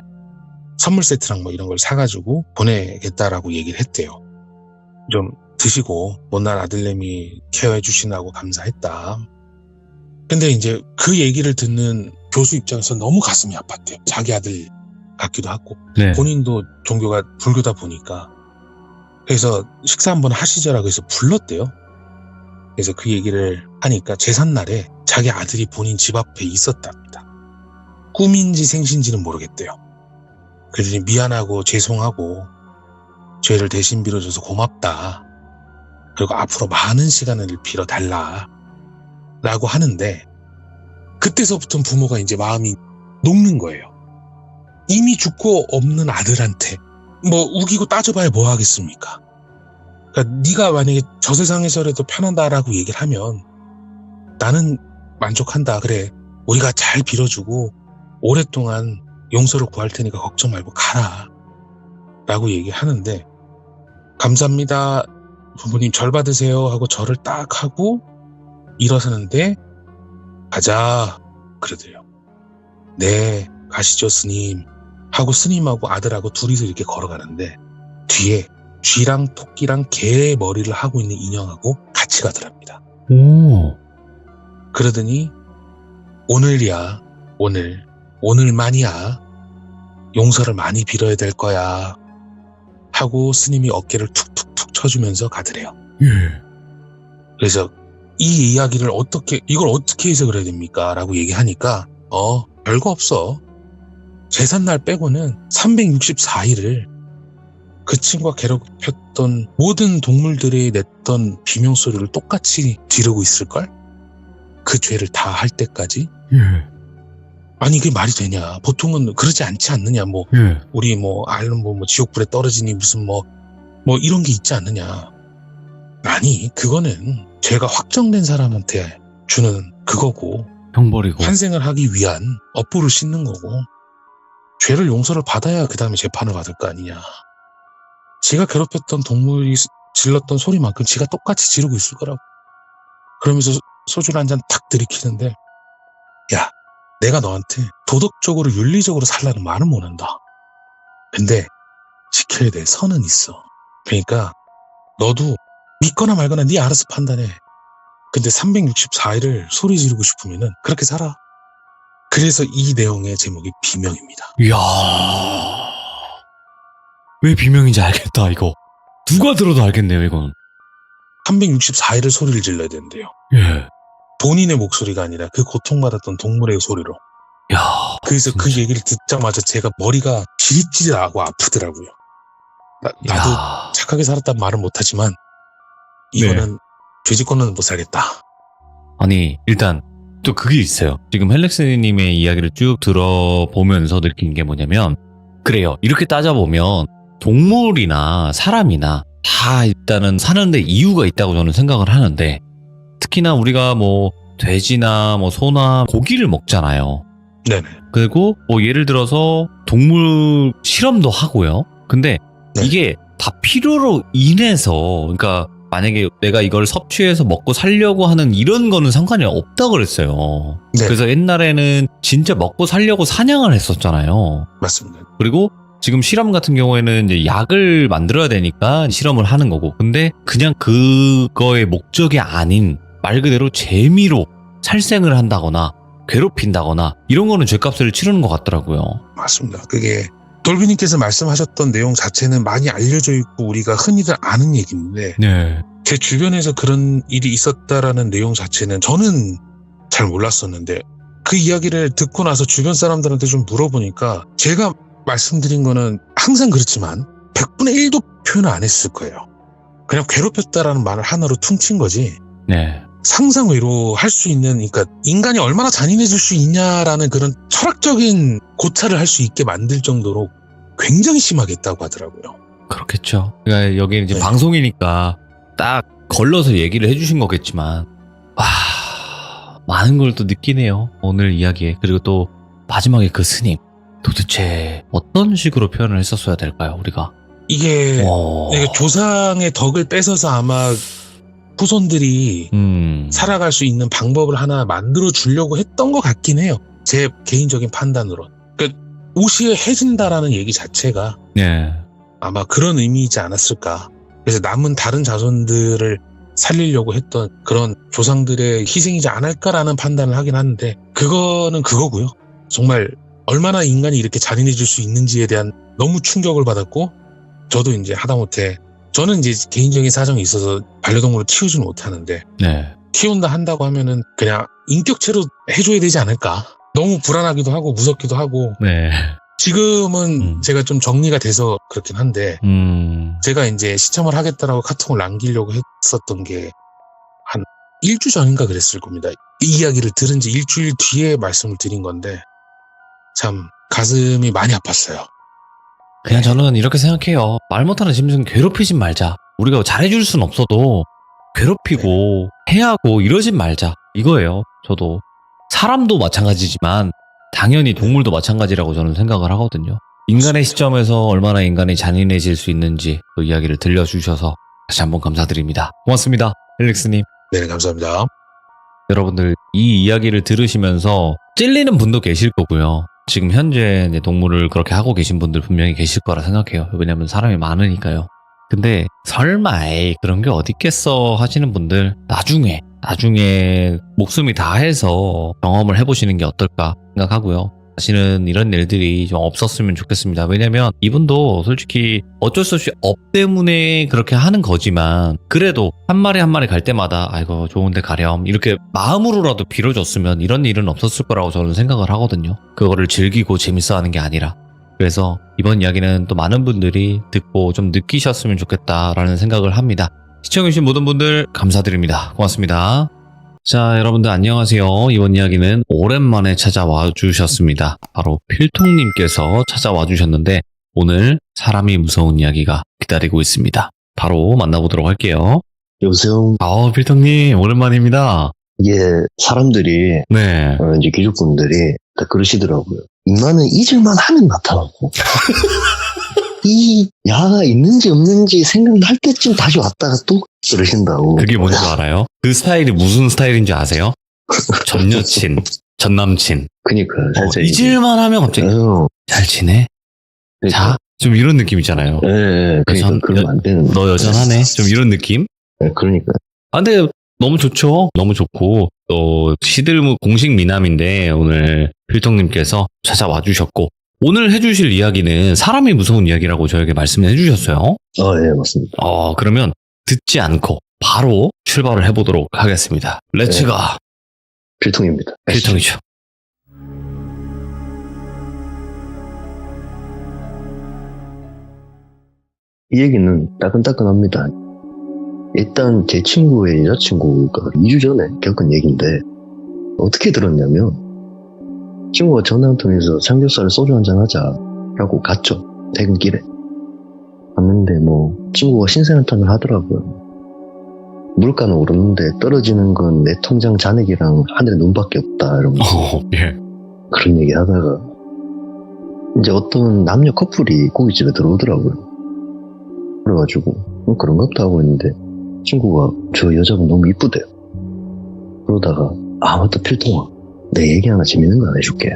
선물 세트랑 뭐 이런 걸 사가지고 보내겠다라고 얘기를 했대요. 좀 드시고 못난 아들내미 케어해 주시나고 감사했다. 근데 이제 그 얘기를 듣는 교수 입장에서 너무 가슴이 아팠대요. 자기 아들 같기도 하고 네. 본인도 종교가 불교다 보니까 그래서 식사 한번 하시죠라고 해서 불렀대요. 그래서 그 얘기를 하니까 제삿날에 자기 아들이 본인 집 앞에 있었답니다. 꿈인지 생신지는 모르겠대요. 그러더니 미안하고 죄송하고 죄를 대신 빌어줘서 고맙다. 그리고 앞으로 많은 시간을 빌어달라. 라고 하는데 그때서부터 부모가 이제 마음이 녹는 거예요. 이미 죽고 없는 아들한테 뭐 우기고 따져봐야 뭐 하겠습니까? 그러니까 네가 만약에 저 세상에서라도 편한다라고 얘기를 하면 나는 만족한다. 그래 우리가 잘 빌어주고 오랫동안 용서를 구할 테니까 걱정 말고 가라. 라고 얘기하는데 감사합니다. 부모님 절 받으세요 하고 절을 딱 하고 일어서는데 가자 그러더래요. 네 가시죠 스님 하고 스님하고 아들하고 둘이서 이렇게 걸어가는데 뒤에 쥐랑 토끼랑 개 머리를 하고 있는 인형하고 같이 가더랍니다. 오. 그러더니 오늘이야 오늘만이야 용서를 많이 빌어야 될 거야 하고 스님이 어깨를 툭툭툭 쳐주면서 가더래요. 예. 그래서 이 이야기를 이걸 어떻게 해석을 해야 됩니까? 라고 얘기하니까 별거 없어. 제삿날 빼고는 364일을 그 친구가 괴롭혔던 모든 동물들이 냈던 비명소리를 똑같이 지르고 있을걸? 그 죄를 다 할 때까지? 예. 아니 그게 말이 되냐. 보통은 그러지 않지 않느냐. 뭐 예. 우리 뭐 알는 뭐 지옥불에 떨어지니 무슨 뭐 이런 게 있지 않느냐. 아니 그거는 죄가 확정된 사람한테 주는 그거고 형벌이고. 환생을 하기 위한 업보를 씻는 거고 죄를 용서를 받아야 그 다음에 재판을 받을 거 아니냐. 지가 괴롭혔던 동물이 질렀던 소리만큼 지가 똑같이 지르고 있을 거라고. 그러면서 소주를 한 잔 탁 들이키는데 야 내가 너한테 도덕적으로 윤리적으로 살라는 말은 못한다. 근데 지켜야 될 선은 있어. 그러니까 너도 믿거나 말거나 네 알아서 판단해. 근데 364일을 소리 지르고 싶으면은 그렇게 살아. 그래서 이 내용의 제목이 비명입니다. 이야. 왜 비명인지 알겠다, 이거. 누가 들어도 알겠네요, 이건. 364일을 소리를 질러야 된대요. 예. 본인의 목소리가 아니라 그 고통받았던 동물의 소리로. 야. 그래서 그 진짜. 얘기를 듣자마자 제가 머리가 지릿지릿하고 아프더라고요. 나도 야. 착하게 살았단 말은 못하지만 이거는 죄짓고는 못 살겠다. 아니, 일단 또 그게 있어요. 지금 헬렉스님의 이야기를 쭉 들어보면서 느낀 게 뭐냐면, 그래요. 이렇게 따져보면 동물이나 사람이나 다 일단은 사는데 이유가 있다고 저는 생각을 하는데, 특히나 우리가 뭐 돼지나 뭐 소나 고기를 먹잖아요. 네네. 그리고 뭐 예를 들어서 동물 실험도 하고요. 근데 네. 이게 다 필요로 인해서, 그러니까 만약에 내가 이걸 섭취해서 먹고 살려고 하는 이런 거는 상관이 없다 그랬어요. 네. 그래서 옛날에는 진짜 먹고 살려고 사냥을 했었잖아요. 맞습니다. 그리고 지금 실험 같은 경우에는 이제 약을 만들어야 되니까 실험을 하는 거고, 근데 그냥 그거의 목적이 아닌 말 그대로 재미로 살생을 한다거나 괴롭힌다거나 이런 거는 죗값을 치르는 것 같더라고요. 맞습니다. 그게 돌비님께서 말씀하셨던 내용 자체는 많이 알려져 있고 우리가 흔히들 아는 얘기인데 네. 제 주변에서 그런 일이 있었다라는 내용 자체는 저는 잘 몰랐었는데 그 이야기를 듣고 나서 주변 사람들한테 좀 물어보니까 제가 말씀드린 거는 항상 그렇지만 100분의 1도 표현을 안 했을 거예요. 그냥 괴롭혔다라는 말을 하나로 퉁친 거지 네. 상상 외로 할 수 있는, 그러니까 인간이 얼마나 잔인해질 수 있냐라는 그런 철학적인 고찰을 할 수 있게 만들 정도로 굉장히 심하게 했다고 하더라고요. 그렇겠죠. 그러니까 여기 이제 네. 방송이니까 딱 걸러서 얘기를 해주신 거겠지만, 와, 많은 걸 또 느끼네요. 오늘 이야기에. 그리고 또 마지막에 그 스님. 도대체 어떤 식으로 표현을 했었어야 될까요, 우리가? 이게 오. 조상의 덕을 뺏어서 아마 후손들이 살아갈 수 있는 방법을 하나 만들어 주려고 했던 것 같긴 해요. 제 개인적인 판단으로. 그러니까 오시에 해진다라는 얘기 자체가 네. 아마 그런 의미이지 않았을까. 그래서 남은 다른 자손들을 살리려고 했던 그런 조상들의 희생이지 않을까라는 판단을 하긴 하는데 그거는 그거고요. 정말 얼마나 인간이 이렇게 잔인해질 수 있는지에 대한 너무 충격을 받았고 저도 이제 하다못해 저는 이제 개인적인 사정이 있어서 반려동물을 키우지는 못하는데 네. 키운다 한다고 하면은 그냥 인격체로 해줘야 되지 않을까. 너무 불안하기도 하고 무섭기도 하고 네. 지금은 제가 좀 정리가 돼서 그렇긴 한데 제가 이제 시청을 하겠다라고 카톡을 남기려고 했었던 게 한 일주 전인가 그랬을 겁니다. 이 이야기를 들은 지 일주일 뒤에 말씀을 드린 건데 참 가슴이 많이 아팠어요. 그냥 저는 이렇게 생각해요. 말 못하는 짐승 괴롭히진 말자. 우리가 잘해줄 순 없어도 괴롭히고 해하고 이러진 말자. 이거예요. 저도. 사람도 마찬가지지만 당연히 동물도 마찬가지라고 저는 생각을 하거든요. 인간의 시점에서 얼마나 인간이 잔인해질 수 있는지 그 이야기를 들려주셔서 다시 한번 감사드립니다. 고맙습니다. 헬릭스님. 네, 감사합니다. 여러분들 이 이야기를 들으시면서 찔리는 분도 계실 거고요. 지금 현재 이제 동물을 그렇게 하고 계신 분들 분명히 계실 거라 생각해요. 왜냐면 사람이 많으니까요. 근데 설마 에이 그런 게 어딨겠어 하시는 분들 나중에 목숨이 다해서 경험을 해보시는 게 어떨까 생각하고요. 다시는 이런 일들이 좀 없었으면 좋겠습니다. 왜냐면 이분도 솔직히 어쩔 수 없이 업 때문에 그렇게 하는 거지만 그래도 한 마리 한 마리 갈 때마다 아이고 좋은데 가렴 이렇게 마음으로라도 빌어줬으면 이런 일은 없었을 거라고 저는 생각을 하거든요. 그거를 즐기고 재밌어 하는 게 아니라. 그래서 이번 이야기는 또 많은 분들이 듣고 좀 느끼셨으면 좋겠다라는 생각을 합니다. 시청해주신 모든 분들 감사드립니다. 고맙습니다. 자, 여러분들 안녕하세요. 이번 이야기는 오랜만에 찾아와 주셨습니다. 바로 필통님께서 찾아와 주셨는데 오늘 사람이 무서운 이야기가 기다리고 있습니다. 바로 만나보도록 할게요. 여보세요. 필통님 오랜만입니다. 이게 사람들이 네. 이제 귀족분들이 다 그러시더라고요. 인간은 잊을만 하면 나타나고 이 야가 있는지 없는지 생각날 때쯤 다시 왔다가 또 그러신다고. 그게 뭔지 알아요? 그 스타일이 무슨 스타일인지 아세요? 전 여친, 전 남친. 그니까 살짝 잊을만 하면 갑자기 잘 지내? 자? 좀 이런 느낌이잖아요. 네, 그러니까 그러면 안 되는. 너 여전하네? 좀 이런 느낌? 네, 그러니까. 근데 너무 좋죠. 너무 좋고 또 시들무 공식 미남인데 오늘 필통님께서 찾아와 주셨고 오늘 해주실 이야기는 사람이 무서운 이야기라고 저에게 말씀해 주셨어요. 네, 맞습니다. 그러면 듣지 않고 바로 출발을 해보도록 하겠습니다. 렛츠가. 필통입니다. 필통이죠. 이 얘기는 따끈따끈합니다. 일단 제 친구의 여자친구가 2주 전에 겪은 얘기인데 어떻게 들었냐면 친구가 전화 한 통해서 삼겹살에 소주 한잔 하자 라고 갔죠. 퇴근길에 갔는데 친구가 신세한탄을 하더라고요. 물가는 오르는데 떨어지는 건 내 통장 잔액이랑 하늘의 눈밖에 없다 이러면서 예. 그런 얘기 하다가 이제 어떤 남녀 커플이 고깃집에 들어오더라고요. 그래가지고 그런가 보다 하고 있는데 친구가 저 여자분 너무 이쁘대요. 그러다가 맞다 필통아 내 얘기 하나 재밌는 거 하나 해줄게.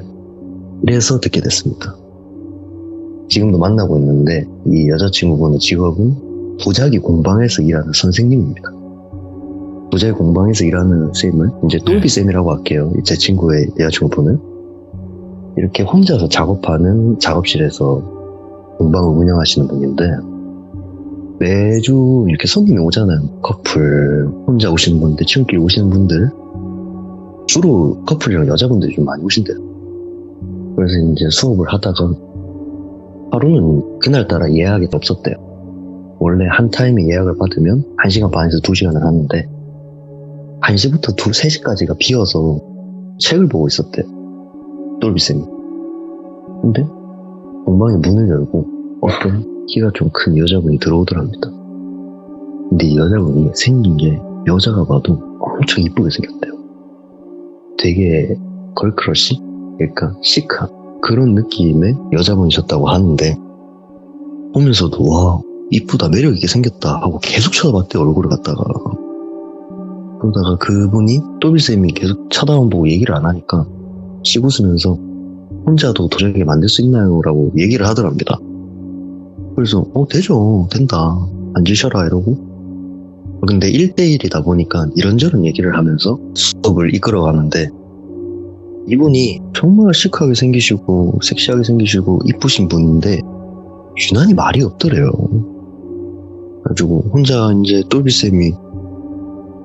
이래서 듣게 됐습니다. 지금도 만나고 있는데 이 여자친구분의 직업은 도자기 공방에서 일하는 선생님입니다. 도자기 공방에서 일하는 쌤을 이제 똘비 쌤이라고 할게요. 제 친구의 여자친구분은 이렇게 혼자서 작업하는 작업실에서 공방을 운영하시는 분인데 매주 이렇게 손님이 오잖아요. 커플, 혼자 오시는 분들, 친구끼리 오시는 분들. 주로 커플이랑 여자분들이 좀 많이 오신대요. 그래서 이제 수업을 하다가 하루는 그날따라 예약이 없었대요. 원래 한 타임에 예약을 받으면 1시간 반에서 2시간을 하는데 1시부터 3시까지가 비어서 책을 보고 있었대요. 똘비쌤이. 근데 공방의 문을 열고 어떤 키가 좀 큰 여자분이 들어오더랍니다. 근데 이 여자분이 생긴 게 여자가 봐도 엄청 이쁘게 생겼대요. 되게 걸크러쉬? 그러니까 시크한 그런 느낌의 여자분이셨다고 하는데 보면서도 와 이쁘다 매력있게 생겼다 하고 계속 쳐다봤대요. 얼굴을 갖다가. 그러다가 그분이 똘비쌤이 계속 쳐다만 보고 얘기를 안 하니까 씩 웃으면서 혼자도 도자기 만들 수 있나요? 라고 얘기를 하더랍니다. 그래서 되죠 된다 앉으셔라 이러고 근데 1대1이다 보니까 이런저런 얘기를 하면서 수업을 이끌어가는데 이분이 정말 시크하게 생기시고 섹시하게 생기시고 이쁘신 분인데 유난히 말이 없더래요. 그래가지고 혼자 이제 똘비쌤이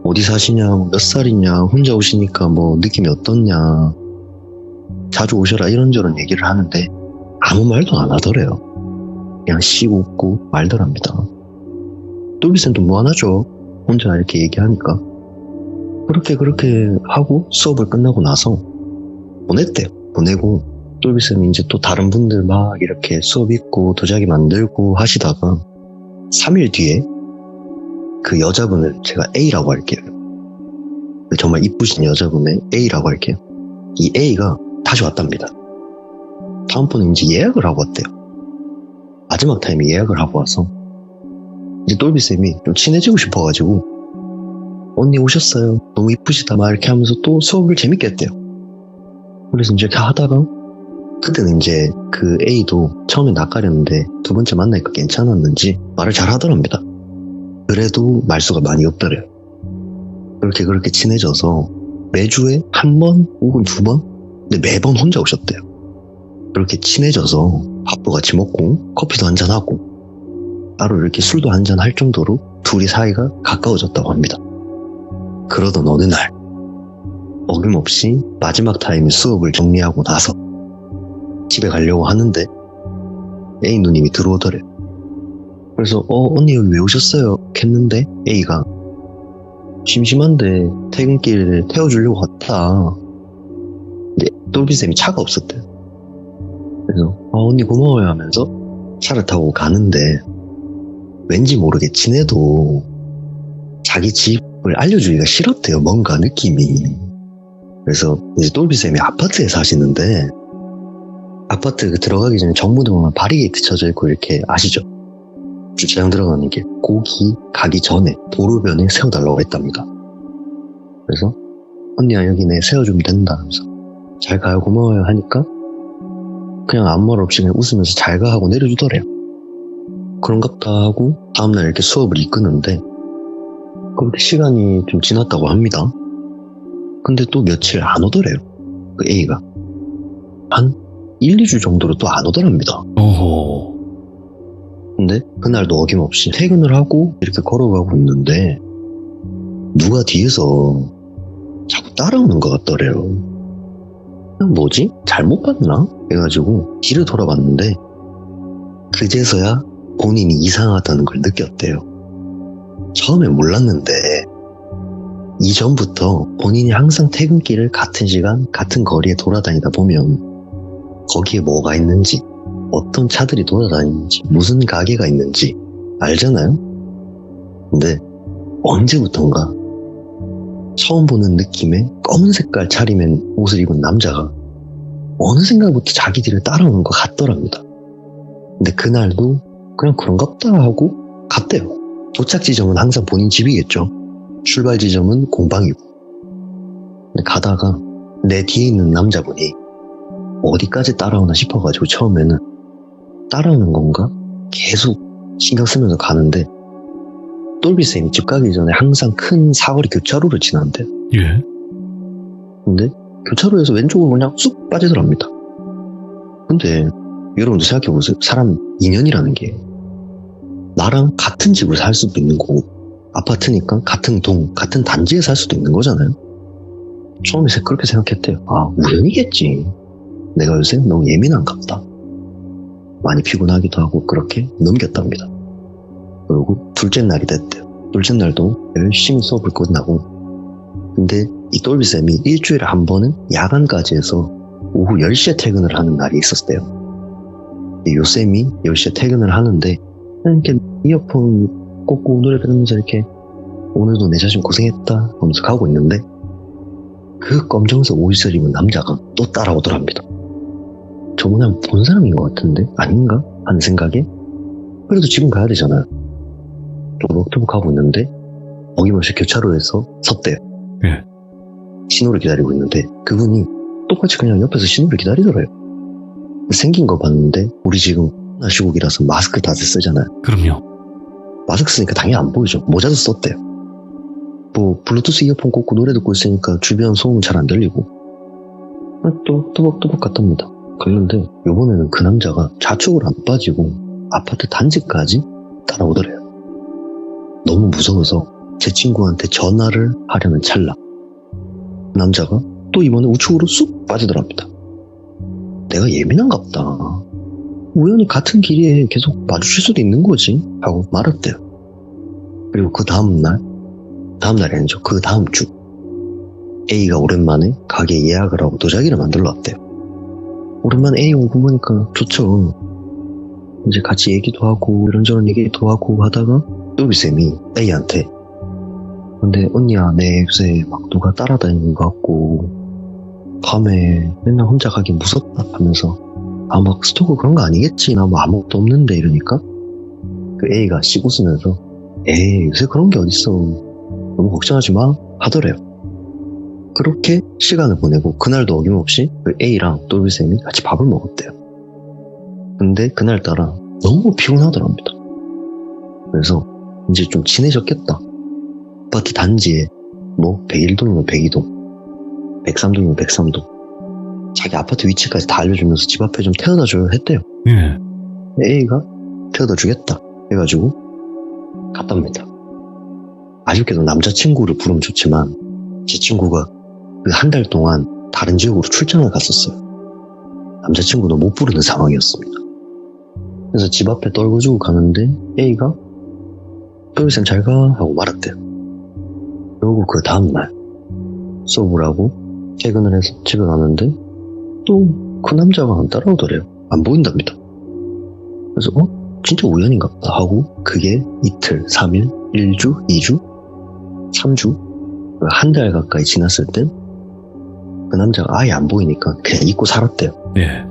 어디 사시냐 몇 살이냐 혼자 오시니까 느낌이 어떻냐 자주 오셔라 이런저런 얘기를 하는데 아무 말도 안 하더래요. 그냥 씩 웃고 말더랍니다. 똘비쌤도 무한하죠. 혼자 이렇게 얘기하니까. 그렇게 하고 수업을 끝나고 나서 보냈대요. 보내고 똘비쌤이 이제 또 다른 분들 막 이렇게 수업 있고 도자기 만들고 하시다가 3일 뒤에 그 여자분을 제가 A라고 할게요. 정말 이쁘신 여자분의 A라고 할게요. 이 A가 다시 왔답니다. 다음번에 이제 예약을 하고 왔대요. 마지막 타임에 예약을 하고 와서 이제 똘비쌤이 좀 친해지고 싶어가지고 언니 오셨어요 너무 이쁘시다 막 이렇게 하면서 또 수업을 재밌게 했대요. 그래서 이제 이렇게 하다가 그때는 이제 그 A도 처음에 낯가렸는데 두 번째 만나니까 괜찮았는지 말을 잘 하더랍니다. 그래도 말수가 많이 없더래요. 그렇게 친해져서 매주에 한 번 혹은 2번 근데 매번 혼자 오셨대요. 그렇게 친해져서 밥도 같이 먹고 커피도 한잔하고 따로 이렇게 술도 한잔 할 정도로 둘이 사이가 가까워졌다고 합니다. 그러던 어느 날 어김없이 마지막 타임에 수업을 정리하고 나서 집에 가려고 하는데 A 누님이 들어오더래요. 그래서 언니 여기 왜 오셨어요? 했는데 A가 심심한데 퇴근길에 태워주려고 갔다. 근데 똘비쌤이 차가 없었대요. 그래서 언니 고마워요 하면서 차를 타고 가는데 왠지 모르게 지네도 자기 집을 알려주기가 싫었대요. 뭔가 느낌이. 그래서 이제 똘비쌤이 아파트에 사시는데 아파트 들어가기 전에 정문에 보면 바리게이트 쳐져 있고 이렇게 아시죠? 주차장 들어가는 길 거기 가기 전에 도로변에 세워달라고 했답니다. 그래서 언니야 여기 내 세워주면 된다 하면서 잘 가요 고마워요 하니까 그냥 아무 말 없이 그냥 웃으면서 잘 가 하고 내려주더래요. 그런갑다 하고 다음날 이렇게 수업을 이끄는데 그렇게 시간이 좀 지났다고 합니다. 근데 또 며칠 안 오더래요. 그 A가 한 1, 2주 정도로 또 안 오더랍니다. 오호. 근데 그날도 어김없이 퇴근을 하고 이렇게 걸어가고 있는데 누가 뒤에서 자꾸 따라오는 것 같더래요. 뭐지? 잘못 봤나? 해가지고 뒤를 돌아봤는데 그제서야 본인이 이상하다는 걸 느꼈대요. 처음에 몰랐는데 이전부터 본인이 항상 퇴근길을 같은 시간 같은 거리에 돌아다니다 보면 거기에 뭐가 있는지 어떤 차들이 돌아다니는지 무슨 가게가 있는지 알잖아요. 근데 언제부턴가 처음 보는 느낌의 검은 색깔 차림의 옷을 입은 남자가 어느 생각부터 자기 뒤를 따라오는 것 같더랍니다. 근데 그날도 그냥 그런갑다 하고 갔대요. 도착 지점은 항상 본인 집이겠죠. 출발 지점은 공방이고. 근데 가다가 내 뒤에 있는 남자분이 어디까지 따라오나 싶어가지고 처음에는 따라오는 건가? 계속 신경 쓰면서 가는데 똘비쌤이 집 가기 전에 항상 큰 사거리 교차로를 지나는데요. 예? 근데 교차로에서 왼쪽으로 그냥 쑥 빠지더랍니다. 근데 여러분들 생각해보세요. 사람 인연이라는 게 나랑 같은 집을 살 수도 있는 거고 아파트니까 같은 동, 같은 단지에 살 수도 있는 거잖아요. 처음에 그렇게 생각했대요. 아, 우연이겠지. 내가 요새 너무 예민한가 보다. 많이 피곤하기도 하고 그렇게 넘겼답니다. 그리고 둘째 날이 됐대요. 둘째 날도 열심히 수업을 끝나고 근데 이 똘비쌤이 일주일에 한 번은 야간까지 해서 오후 10시에 퇴근을 하는 날이 있었대요. 요 쌤이 10시에 퇴근을 하는데 이렇게 이어폰 꽂고 노래 들으면서 이렇게 오늘도 내 자신 고생했다 하면서 가고 있는데 그 검정색 옷을 입은 남자가 또 따라오더랍니다. 저번에 한번 본 사람인 것 같은데 아닌가? 하는 생각에 그래도 지금 가야 되잖아요. 또박또박 하고 있는데 어김없이 교차로에서 섰대요. 예. 신호를 기다리고 있는데 그분이 똑같이 그냥 옆에서 신호를 기다리더래요. 생긴 거 봤는데 우리 지금 시국이라서 마스크 다들 쓰잖아요. 그럼요. 마스크 쓰니까 당연히 안 보이죠. 모자도 썼대요. 뭐 블루투스 이어폰 꽂고 노래 듣고 있으니까 주변 소음 잘 안 들리고 또 또박또박 갔답니다. 그런데 이번에는 그 남자가 좌측으로 안 빠지고 아파트 단지까지 따라오더래요. 너무 무서워서 제 친구한테 전화를 하려는 찰나 그 남자가 또 이번에 우측으로 쑥 빠지더랍니다. 내가 예민한갑다. 우연히 같은 길에 계속 마주칠 수도 있는 거지 하고 말았대요. 그리고 그 다음날이 아니죠. 그 다음 주 A가 오랜만에 가게 예약을 하고 도자기를 만들러 왔대요. 오랜만에 A 오고 보니까 좋죠. 이제 같이 얘기도 하고 이런저런 얘기도 하고 하다가 똘비쌤이 A한테 근데 언니야 내 요새 막 누가 따라다니는 것 같고 밤에 맨날 혼자 가기 무섭다 하면서 아 막 스토커 그런 거 아니겠지 나 뭐 아무것도 없는데 이러니까 그 A가 씩 웃으면서 에이 요새 그런 게 어딨어 너무 걱정하지 마 하더래요. 그렇게 시간을 보내고 그날도 어김없이 그 A랑 똘비쌤이 같이 밥을 먹었대요. 근데 그날따라 너무 피곤하더랍니다. 그래서 이제 좀 친해졌겠다. 아파트 단지에 뭐 101동이면 102동 103동이면 103동 자기 아파트 위치까지 다 알려주면서 집 앞에 좀 태워다줘야 했대요. 예. A가 태워다주겠다 해가지고 갔답니다. 아쉽게도 남자친구를 부르면 좋지만 제 친구가 그 한 달 동안 다른 지역으로 출장을 갔었어요. 남자친구도 못 부르는 상황이었습니다. 그래서 집 앞에 떨궈주고 가는데 A가 똘비쌤 잘 가 하고 말았대요. 그리고 그 다음날 수업을 하고 퇴근을 해서 집에 가는데 또 그 남자가 안 따라오더래요. 안 보인답니다. 그래서 진짜 우연인가 보다 하고 그게 이틀, 3일, 1주, 2주, 3주 한 달 가까이 지났을 때 그 남자가 아예 안 보이니까 그냥 잊고 살았대요. 예.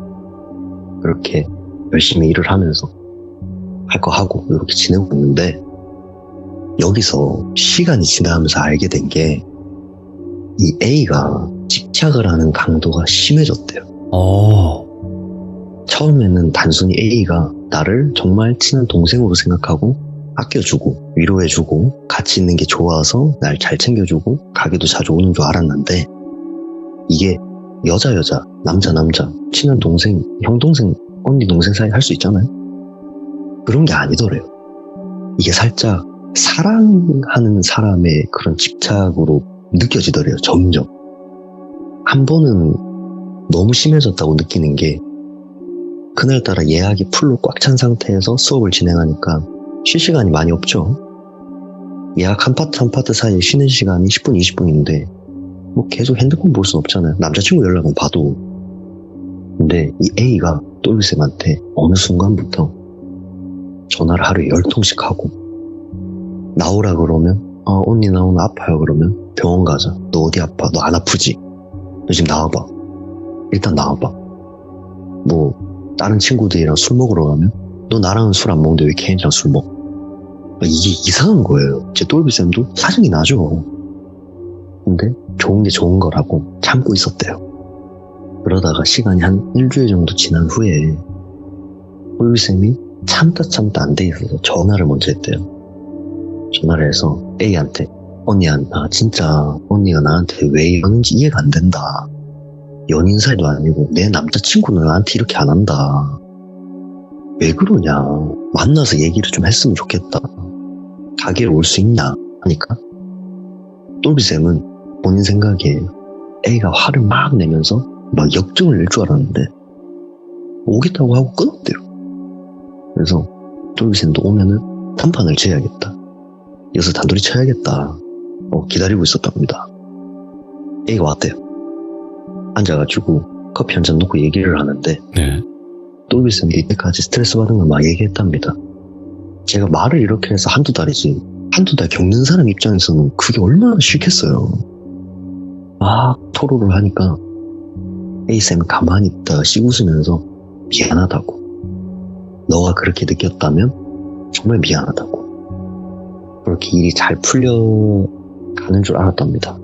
그렇게 열심히 일을 하면서 할 거 하고 이렇게 지내고 있는데 여기서 시간이 지나면서 알게 된 게 이 A가 집착을 하는 강도가 심해졌대요. 처음에는 단순히 A가 나를 정말 친한 동생으로 생각하고 아껴주고 위로해주고 같이 있는 게 좋아서 날 잘 챙겨주고 가게도 자주 오는 줄 알았는데 이게 여자 남자 친한 동생 형 동생 언니 동생 사이 할 수 있잖아요. 그런 게 아니더래요. 이게 살짝 사랑하는 사람의 그런 집착으로 느껴지더래요. 점점 한 번은 너무 심해졌다고 느끼는 게 그날따라 예약이 풀로 꽉 찬 상태에서 수업을 진행하니까 쉴 시간이 많이 없죠. 예약 한 파트 사이에 쉬는 시간이 10분 20분인데 뭐 계속 핸드폰 볼 순 없잖아요. 남자친구 연락은 봐도. 근데 이 A가 똘비쌤한테 어느 순간부터 전화를 하루에 10통씩 하고 나오라 그러면 언니 나 오늘 아파요 그러면 병원 가자. 너 어디 아파? 너 안 아프지? 너 지금 나와봐. 일단 나와봐. 뭐 다른 친구들이랑 술 먹으러 가면 너 나랑은 술 안 먹는데 왜 걔네랑 술 먹어? 이게 이상한 거예요. 제 똘비쌤도 사정이 나죠. 근데 좋은 게 좋은 거라고 참고 있었대요. 그러다가 시간이 한 일주일 정도 지난 후에 똘비쌤이 참다 안 돼 있어서 전화를 먼저 했대요. 전화를 해서 A한테 언니야 나 진짜 언니가 나한테 왜 이러는지 이해가 안 된다. 연인 사이도 아니고 내 남자친구는 나한테 이렇게 안 한다. 왜 그러냐. 만나서 얘기를 좀 했으면 좋겠다. 가게를 올 수 있냐 하니까 똘비쌤은 본인 생각에 A가 화를 막 내면서 막 역증을 낼 줄 알았는데 오겠다고 하고 끊었대요. 그래서 똘비쌤도 오면은 단판을 재야겠다. 여기서 단둘이 쳐야겠다. 기다리고 있었답니다. A가 왔대요. 앉아가지고 커피 한 잔 놓고 얘기를 하는데 네. 똘비쌤이 이때까지 스트레스 받은 걸 막 얘기했답니다. 제가 말을 이렇게 해서 한두 달이지 한두 달 겪는 사람 입장에서는 그게 얼마나 싫겠어요. 토로를 하니까 A쌤이 가만히 있다가 씩 웃으면서 미안하다고. 너가 그렇게 느꼈다면 정말 미안하다고. 그렇게 일이 잘 풀려가는 줄 알았답니다.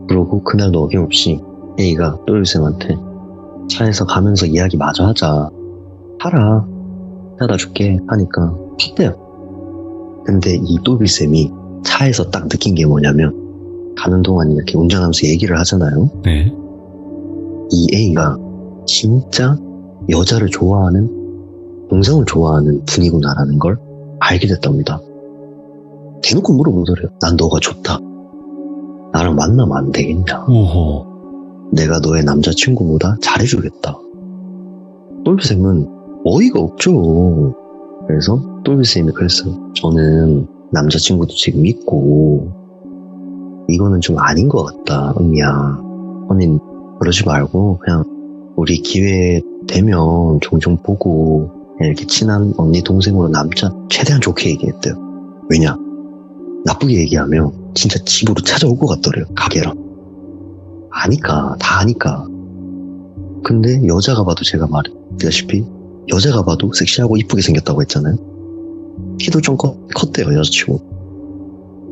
그러고 그날도 어김없이 A가 똘비쌤한테 차에서 가면서 이야기 마저 하자. 하라. 해다 줄게 하니까 했대요. 근데 이 똘비쌤이 차에서 딱 느낀 게 뭐냐면 가는 동안 이렇게 운전하면서 얘기를 하잖아요. 네. 이 A가 진짜 여자를 좋아하는 동생을 좋아하는 분이구나라는 걸 알게 됐답니다. 대놓고 물어보더래요. 난 너가 좋다. 나랑 만나면 안 되겠냐. 오호. 내가 너의 남자친구보다 잘해주겠다. 똘비쌤은 어이가 없죠. 그래서 똘비쌤이 그랬어요. 저는 남자친구도 지금 있고 이거는 좀 아닌 것 같다. 언니야. 언니 그러지 말고 그냥 우리 기회 되면 종종 보고 그냥 이렇게 친한 언니 동생으로 남자 최대한 좋게 얘기했대요. 왜냐? 나쁘게 얘기하면 진짜 집으로 찾아올 것 같더래요. 가게랑. 아니까. 다 아니까. 근데 여자가 봐도 제가 말했다시피 여자가 봐도 섹시하고 이쁘게 생겼다고 했잖아요. 키도 좀 컸대요. 여자치고.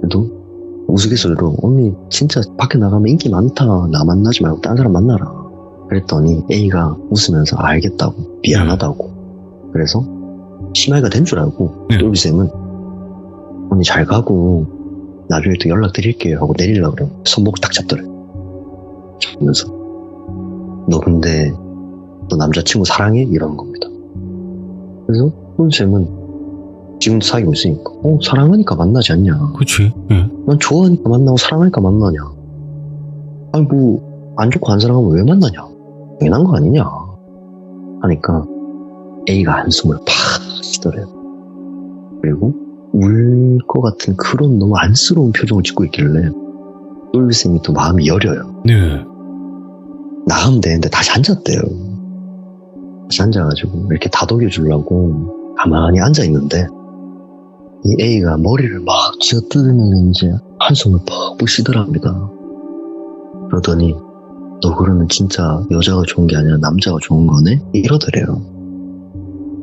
그래도 우스갯소리로 언니 진짜 밖에 나가면 인기 많다. 나 만나지 말고 딴 사람 만나라. 그랬더니 A가 웃으면서 알겠다고 미안하다고. 그래서 심하이가 된 줄 알고 똘비쌤은 언니 잘 가고 나중에 또 연락드릴게요 하고 내리려고 그러면 손목 딱 잡더래. 잡으면서 너 근데 너 남자친구 사랑해? 이러는 겁니다. 그래서 똘비쌤은 지금도 사귀고 있으니까 사랑하니까 만나지 않냐. 그치. 난 좋아하니까 만나고 사랑하니까 만나냐. 아니 뭐 안 좋고 안 사랑하면 왜 만나냐. 당연한 거 아니냐 하니까 A가 한숨을 팍 쉬더래요. 그리고 울 것 같은 그런 너무 안쓰러운 표정을 짓고 있길래 똘비쌤이 또 마음이 여려요. 네. 나가면 되는데 다시 앉았대요. 다시 앉아가지고 이렇게 다독여주려고 가만히 앉아있는데 이 A가 머리를 막 쥐어뜯으면 이제 한숨을 퍽퍽 쉬더랍니다. 그러더니 너 그러면 진짜 여자가 좋은 게 아니라 남자가 좋은 거네? 이러더래요.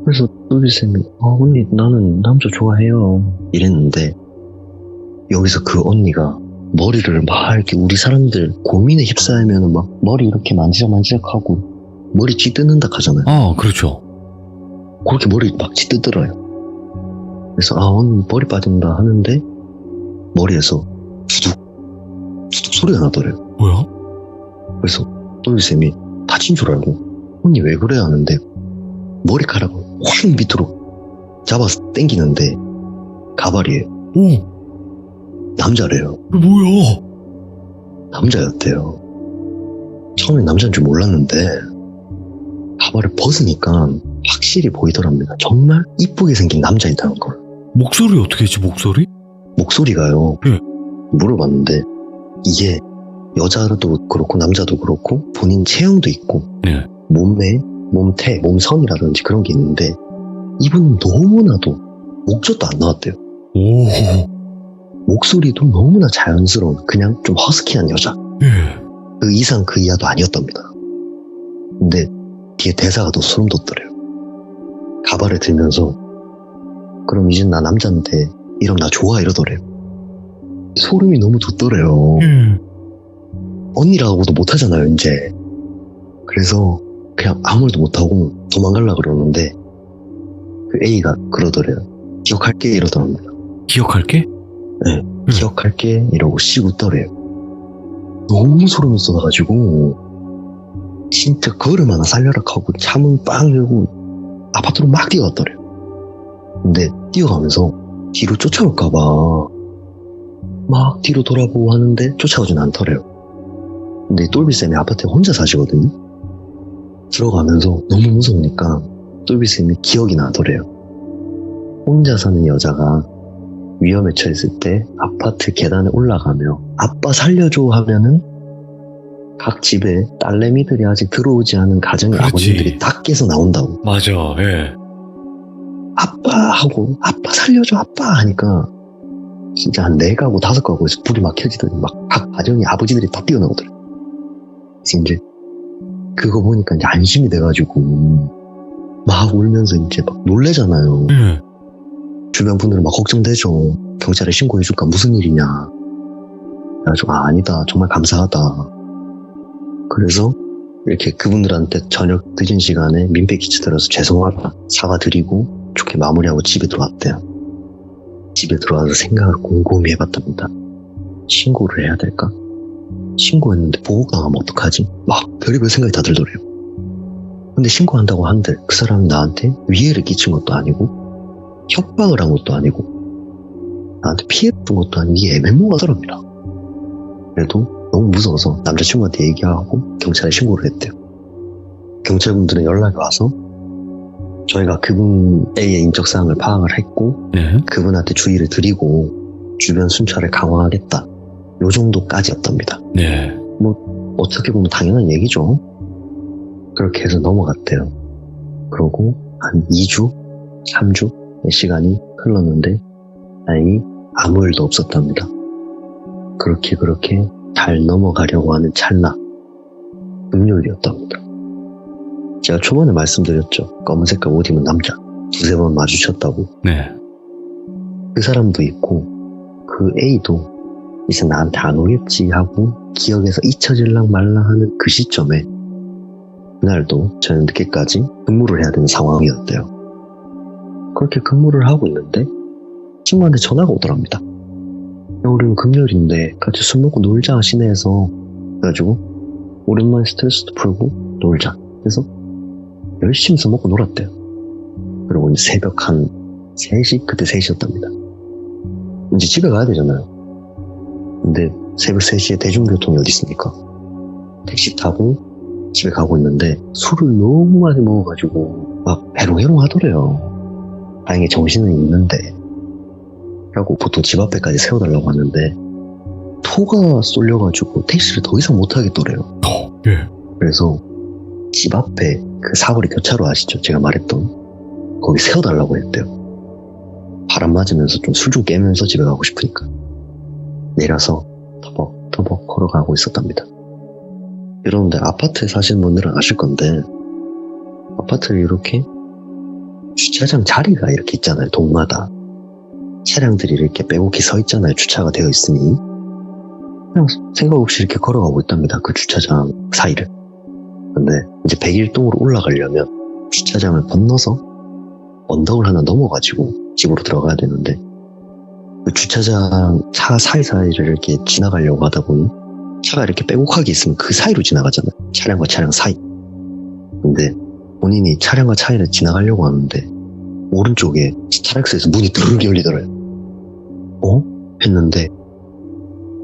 그래서 똘비쌤이 언니 나는 남자 좋아해요 이랬는데 여기서 그 언니가 머리를 막 이렇게 우리 사람들 고민에 휩싸이면 막 머리 이렇게 만지작만지작하고 머리 쥐뜯는다 하잖아요. 그렇죠. 그렇게 머리 막 쥐뜯더라요. 그래서 언니 머리 빠진다 하는데 머리에서 두둑 소리가 나더래요. 뭐야? 그래서 똘비쌤이 다친 줄 알고 언니 왜 그래 하는데 머리카락을 확 밑으로 잡아서 당기는데 가발이에요. 오, 남자래요. 뭐야? 남자였대요. 처음에 남자인 줄 몰랐는데 가발을 벗으니까 확실히 보이더랍니다. 정말 이쁘게 생긴 남자이다는 걸. 목소리 어떻게 했지, 목소리? 목소리가요. 네. 물어봤는데 이게 여자도 그렇고 남자도 그렇고 본인 체형도 있고 네. 몸매, 몸태, 몸선이라든지 그런 게 있는데 이분은 너무나도 목젖도 안 나왔대요. 오, 목소리도 너무나 자연스러운 그냥 좀 허스키한 여자. 예. 그 이상 그 이하도 아니었답니다. 근데 뒤에 대사가 더 소름 돋더래요. 가발을 들면서 그럼 이제 나 남자인데 이러면 나 좋아 이러더래요. 소름이 너무 돋더래요. 예. 언니라고도 못하잖아요 이제. 그래서 그냥 아무 말도 못하고 도망가려고 그러는데 그 A가 그러더래요. 기억할게 이러더랍니다. 기억할게? 네, 기억할게 이러고 씩 웃더래요. 너무 소름이 돋아가지고 진짜 걸음 하나 살려라 하고 차문 빵 열고 아파트로 막 뛰어갔더래요. 근데 뛰어가면서 뒤로 쫓아올까봐 막 뒤로 돌아보고 하는데 쫓아오진 않더래요. 근데 똘비쌤이 아파트에 혼자 사시거든요. 들어가면서 너무 무서우니까 똘비쌤이 기억이 나더래요. 혼자 사는 여자가 위험에 처했을 때 아파트 계단에 올라가며 아빠 살려줘 하면은 각 집에 딸내미들이 아직 들어오지 않은 가정의 그렇지. 아버님들이 다 깨서 나온다고. 맞아, 예. 아빠 하고 아빠 살려줘 아빠 하니까 진짜 한 4가구 5가구에서 불이 막 켜지더니 막 각 가정의 아버지들이 다 뛰어나오더래. 그래서 이제 그거 보니까 이제 안심이 돼가지고 막 울면서 이제 막 놀래잖아요. 예. 주변 분들은 막 걱정되죠. 경찰에 신고해줄까 무슨 일이냐. 그래가지고 아니다 정말 감사하다. 그래서 이렇게 그분들한테 저녁 늦은 시간에 민폐 끼치더라서 죄송하다 사과드리고 좋게 마무리하고 집에 들어왔대요. 집에 들어와서 생각을 곰곰이 해봤답니다. 신고를 해야 될까? 신고했는데 보호당하면 어떡하지? 막 별의별 생각이 다 들더래요. 근데 신고한다고 한들 그 사람이 나한테 위해를 끼친 것도 아니고 협박을 한 것도 아니고 나한테 피해를 준 것도 아니고 이게 애매모호하더랍니다. 그래도 너무 무서워서 남자친구한테 얘기하고 경찰에 신고를 했대요. 경찰분들은 연락이 와서 저희가 그분 A의 인적사항을 파악을 했고 네. 그분한테 주의를 드리고 주변 순찰을 강화하겠다. 요 정도까지였답니다. 네. 어떻게 보면 당연한 얘기죠. 그렇게 해서 넘어갔대요. 그러고 한 2주, 3주의 시간이 흘렀는데 다행히 아무 일도 없었답니다. 그렇게 잘 넘어가려고 하는 찰나 금요일이었답니다. 제가 초반에 말씀드렸죠. 검은 색깔 옷 입은 남자 2-3번 마주쳤다고. 네. 그 사람도 있고 그 A도 이제 나한테 안 오겠지 하고 기억에서 잊혀질랑 말랑 하는 그 시점에 그날도 저는 늦게까지 근무를 해야 되는 상황이었대요. 그렇게 근무를 하고 있는데 친구한테 전화가 오더랍니다. 우리는 금요일인데 같이 술 먹고 놀자 시내에서. 그래가지고 오랜만에 스트레스도 풀고 놀자. 그래서 열심히 술 먹고 놀았대요. 그리고 이제 새벽 한 3시? 그때 3시였답니다. 이제 집에 가야 되잖아요. 근데 새벽 3시에 대중교통이 어디 있습니까? 택시 타고 집에 가고 있는데 술을 너무 많이 먹어가지고 막 해롱해롱 하더래요. 다행히 정신은 있는데 라고 보통 집 앞에까지 세워달라고 하는데 토가 쏠려가지고 택시를 더 이상 못 하겠더래요. 예. 그래서 집 앞에 그 사거리 교차로 아시죠? 제가 말했던 거기 세워달라고 했대요. 바람 맞으면서 좀 술 좀 깨면서 집에 가고 싶으니까 내려서 터벅터벅 걸어가고 있었답니다. 여러분들 아파트에 사시는 분들은 아실 건데 아파트에 이렇게 주차장 자리가 이렇게 있잖아요. 동마다 차량들이 이렇게 빼곡히 서 있잖아요. 주차가 되어 있으니 그냥 생각 없이 이렇게 걸어가고 있답니다. 그 주차장 사이를. 근데 이제 101동으로 올라가려면 주차장을 건너서 언덕을 하나 넘어가지고 집으로 들어가야 되는데 그 주차장 차 사이사이를 이렇게 지나가려고 하다 보니 차가 이렇게 빼곡하게 있으면 그 사이로 지나가잖아요. 차량과 차량 사이. 근데 본인이 차량과 차이를 지나가려고 하는데 오른쪽에 스타렉스에서 문이 드르륵 열리더래요. 했는데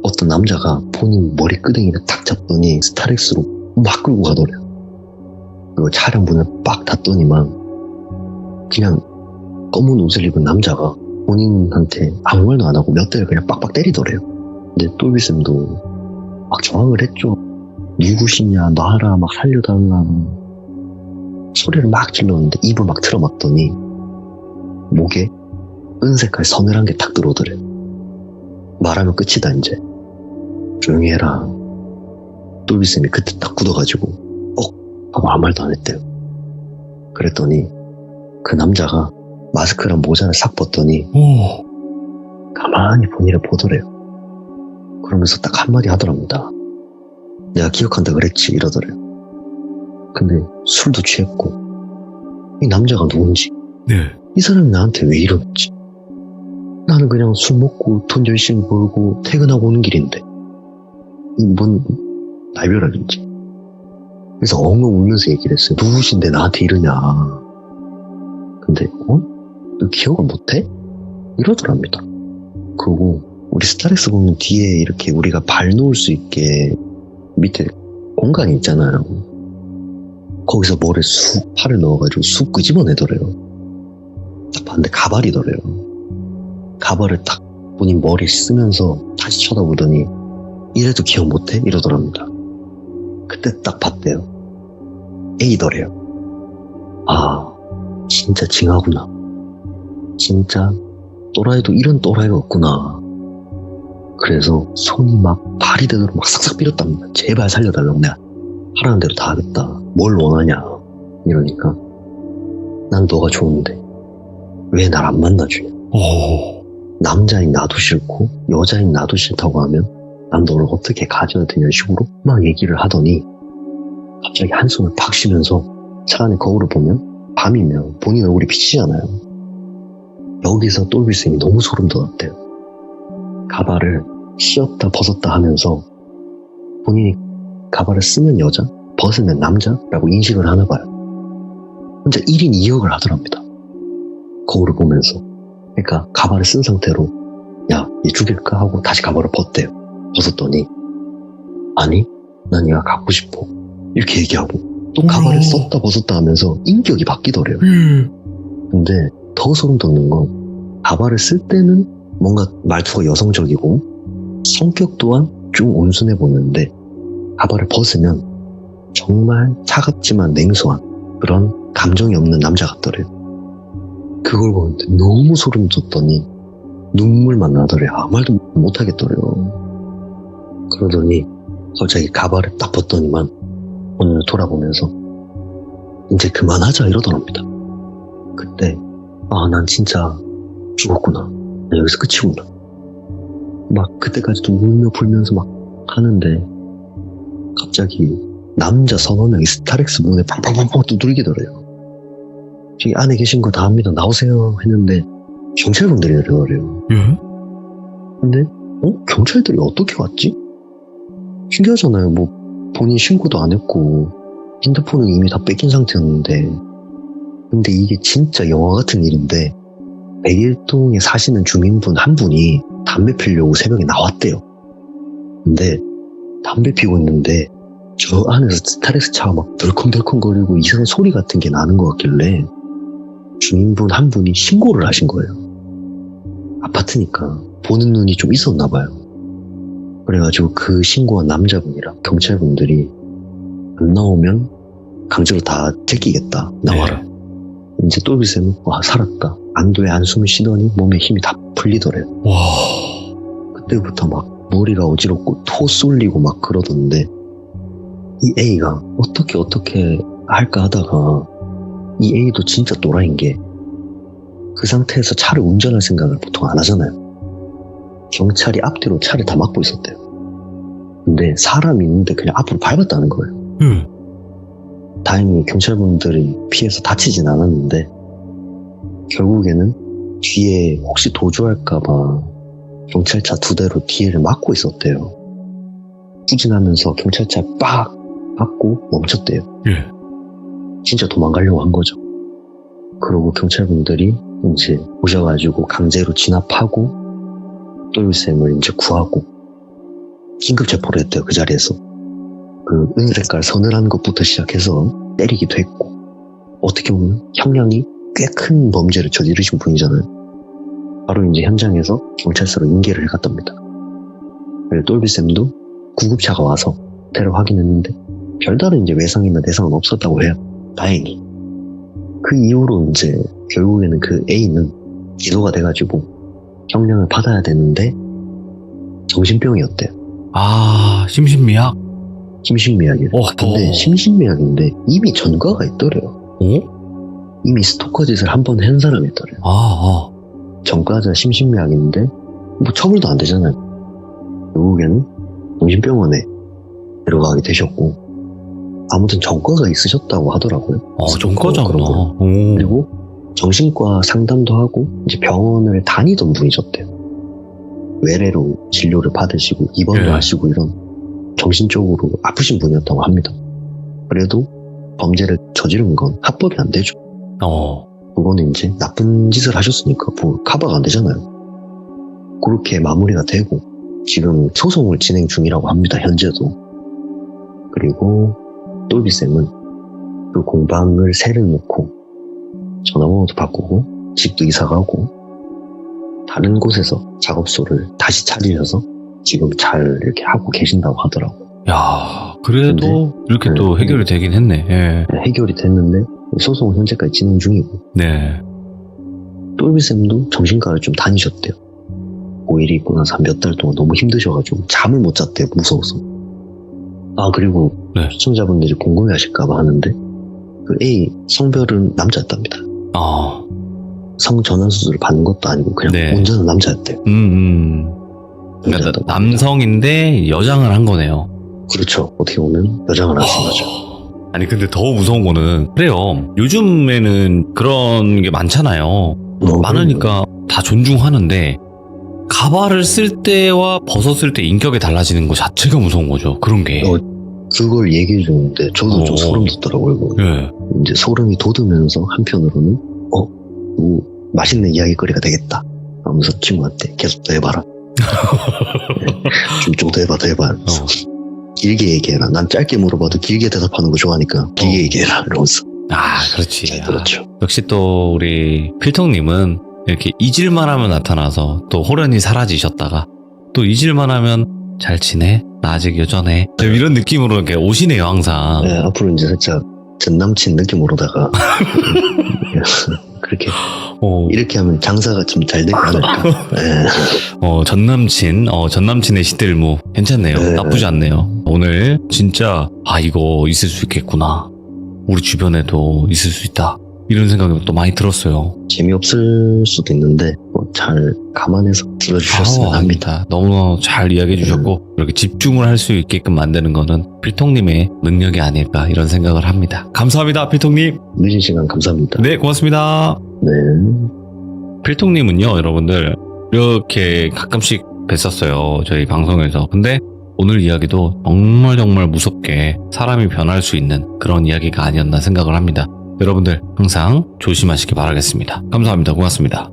어떤 남자가 본인 머리 끄댕이를 탁 잡더니 스타렉스로 막 끌고 가더래요. 그리고 차량 문을 빡 닫더니만 그냥 검은 옷을 입은 남자가 본인한테 아무 말도 안 하고 몇 대를 그냥 빡빡 때리더래요. 근데 똘비쌤도 막 저항을 했죠. 누구시냐 놔라 막 살려달라 소리를 막 질렀는데 입을 막 틀어막더니 목에 은색깔 서늘한 게 탁 들어오더래요. 말하면 끝이다 이제. 조용히 해라. 똘비쌤이 그때 딱 굳어가지고 하고 아무 말도 안 했대요. 그랬더니 그 남자가 마스크랑 모자를 싹 벗더니 가만히 본인을 보더래요. 그러면서 딱 한마디 하더랍니다. 내가 기억한다 그랬지 이러더래요. 근데 술도 취했고 이 남자가 누군지 이 사람이 나한테 왜 이러는지 나는 그냥 술 먹고 돈 열심히 벌고 퇴근하고 오는 길인데 뭔 날벼락인지. 그래서 엉엉 울면서 얘기를 했어요. 누구신데 나한테 이러냐. 근데 너 기억을 못해? 이러더랍니다. 그리고 우리 스타렉스 보면 뒤에 이렇게 우리가 발 놓을 수 있게 밑에 공간이 있잖아요. 거기서 머리에 쑥 팔을 넣어가지고 쑥 끄집어내더래요. 딱 봤는데 가발이더래요. 가발을 딱 본인 머리에 쓰면서 다시 쳐다보더니 이래도 기억 못해? 이러더랍니다. 그때 딱 봤대요. A더래요. 아 진짜 징하구나. 진짜 또라이도 이런 또라이가 없구나. 그래서 손이 막 발이 되도록 막 싹싹 빌었답니다. 제발 살려달라고. 내가 하라는 대로 다 하겠다. 뭘 원하냐 이러니까 난 너가 좋은데 왜 날 안 만나주냐. 남자인 나도 싫고 여자인 나도 싫다고 하면 난 너를 어떻게 가져야 되냐는 식으로 막 얘기를 하더니 갑자기 한숨을 팍 쉬면서 차 안에 거울을 보면 밤이면 본인 얼굴이 비치잖아요. 여기서 똘비쌤이 너무 소름 돋았대요. 가발을 씌었다 벗었다 하면서 본인이 가발을 쓰는 여자, 벗으면 남자라고 인식을 하나 봐요. 혼자 1인 2역을 하더랍니다. 거울을 보면서. 그러니까 가발을 쓴 상태로 야, 얘 죽일까 하고 다시 가발을 벗대요. 벗었더니 아니, 난 얘가 갖고 싶어. 이렇게 얘기하고 또 가발을 썼다 벗었다 하면서 인격이 바뀌더래요. 근데 더 소름 돋는 건 가발을 쓸 때는 뭔가 말투가 여성적이고 성격 또한 좀 온순해 보이는데 가발을 벗으면 정말 차갑지만 냉소한 그런 감정이 없는 남자 같더래요. 그걸 보는데 너무 소름 돋더니 눈물만 나더래요. 아무 말도 못하겠더래요. 그러더니 갑자기 가발을 딱 벗더니만 오늘 돌아보면서 이제 그만하자 이러더랍니다. 그때 난 진짜 죽었구나. 여기서 끝이구나. 막 그때까지도 울며 불면서 막 하는데 갑자기 남자 서너 명이 스타렉스 문에 팡팡팡팡 두들기더래요. 저기 안에 계신 거 다 합니다. 나오세요 했는데 경찰분들이 내려더래요. 근데 경찰들이 어떻게 왔지? 신기하잖아요. 뭐 본인 신고도 안 했고 핸드폰은 이미 다 뺏긴 상태였는데. 근데 이게 진짜 영화 같은 일인데 101동에 사시는 주민분 한 분이 담배 피려고 새벽에 나왔대요. 근데 담배 피고 있는데 저 안에서 스타렉스 차가 막 덜컹덜컹거리고 이상한 소리 같은 게 나는 것 같길래 주민분 한 분이 신고를 하신 거예요. 아파트니까 보는 눈이 좀 있었나 봐요. 그래가지고 그 신고한 남자분이랑 경찰분들이 안 나오면 강제로 다 제끼겠다. 나와라. 네. 이제 똘비쌤은 와 살았다. 안도에 한숨을 쉬더니 몸에 힘이 다 풀리더래요. 와. 그때부터 막 머리가 어지럽고 토 쏠리고 막 그러던데 이 A가 어떻게 할까 하다가 이 A도 진짜 또라이인 게 그 상태에서 차를 운전할 생각을 보통 안 하잖아요. 경찰이 앞뒤로 차를 다 막고 있었대요. 근데 사람이 있는데 그냥 앞으로 밟았다는 거예요. 다행히 경찰분들이 피해서 다치진 않았는데 결국에는 뒤에 혹시 도주할까봐 경찰차 2대로 뒤를 막고 있었대요. 후진하면서 경찰차 빡 막고 멈췄대요. 예. 진짜 도망가려고 한 거죠. 그러고 경찰분들이 이제 오셔가지고 강제로 진압하고 똘비쌤을 이제 구하고 긴급 체포를 했대요. 그 자리에서. 그 은색깔 서늘한 것부터 시작해서 때리기도 했고 어떻게 보면 형량이 꽤 큰 범죄를 저지르신 분이잖아요. 바로 이제 현장에서 경찰서로 인계를 해갔답니다. 똘비쌤도 구급차가 와서 테러 확인했는데 별다른 이제 외상이나 내상은 없었다고 해요. 다행히. 그 이후로 이제 결국에는 그 A는 기소가 돼가지고 형량을 받아야 되는데 정신병이었대요. 아, 심신미약? 심신미약이래요. 근데 심신미약인데 이미 전과가 있더래요. 이미 스토커 짓을 한 번 한 사람이 있더래요. 전과자 심신미약인데 뭐 처벌도 안 되잖아요. 결국에는 정신병원에 들어가게 되셨고 아무튼 전과가 있으셨다고 하더라고요. 전과자구나. 그리고 정신과 상담도 하고 이제 병원을 다니던 분이셨대요. 외래로 진료를 받으시고 입원도 하시고 이런 정신적으로 아프신 분이었다고 합니다. 그래도 범죄를 저지른 건 합법이 안 되죠. 그거는 이제 나쁜 짓을 하셨으니까 뭐 커버가 안 되잖아요. 그렇게 마무리가 되고 지금 소송을 진행 중이라고 합니다. 현재도. 그리고 똘비쌤은 그 공방을 세를 놓고 전화번호도 바꾸고 집도 이사가고 다른 곳에서 작업소를 다시 차리셔서 지금 잘 이렇게 하고 계신다고 하더라고요. 야, 그래도 이렇게 또 해결이 되긴 했네. 예. 해결이 됐는데 소송은 현재까지 진행 중이고 네. 똘비쌤도 정신과를 좀 다니셨대요. 5일이 있고 나서 몇 달 동안 너무 힘드셔가지고 잠을 못 잤대요. 무서워서. 그리고 시청자분들이 궁금해하실까봐 하는데 그 A 성별은 남자였답니다. 성전환수술을 받는 것도 아니고 그냥 온전한 남자였대요. 그러니까 남성인데 여장을 한 거네요. 그렇죠. 어떻게 보면 여장을 하신 거죠. 아니 근데 더 무서운 거는 그래요. 요즘에는 그런 게 많잖아요. 많으니까 다 존중하는데 가발을 쓸 때와 벗었을 때 인격이 달라지는 것 자체가 무서운 거죠. 그런 게. 그걸 얘기해 주는데 저도 좀 소름 돋더라고요. 이제 소름이 돋으면서 한편으로는 뭐 맛있는 이야기거리가 되겠다 하면서 친구한테 계속 더 해봐라. 좀 더 해봐. 길게 얘기해라. 난 짧게 물어봐도 길게 대답하는 거 좋아하니까 길게 얘기해라. 이러면서. 그렇지. 잘 들었죠. 역시 또 우리 필통님은 이렇게 잊을만 하면 나타나서 또 호련히 사라지셨다가 또 잊을만 하면 잘 지내? 나 아직 여전해? 이런 느낌으로 이렇게 오시네요, 항상. 네, 앞으로 이제 살짝 전 남친 느낌으로다가 그렇게 이렇게 하면 장사가 좀 잘 되지 않을까. 전남친의 시들무 괜찮네요. 네. 나쁘지 않네요. 오늘 진짜 이거 있을 수 있겠구나. 우리 주변에도 있을 수 있다. 이런 생각이 또 많이 들었어요. 재미없을 수도 있는데 잘 감안해서 들어주셨으면 합니다. 너무 잘 이야기해 주셨고 이렇게 집중을 할 수 있게끔 만드는 거는 필통님의 능력이 아닐까 이런 생각을 합니다. 감사합니다, 필통님. 늦은 시간 감사합니다. 네, 고맙습니다. 네. 필통님은요, 여러분들 이렇게 가끔씩 뵀었어요. 저희 방송에서. 근데 오늘 이야기도 정말 무섭게 사람이 변할 수 있는 그런 이야기가 아니었나 생각을 합니다. 여러분들 항상 조심하시기 바라겠습니다. 감사합니다. 고맙습니다.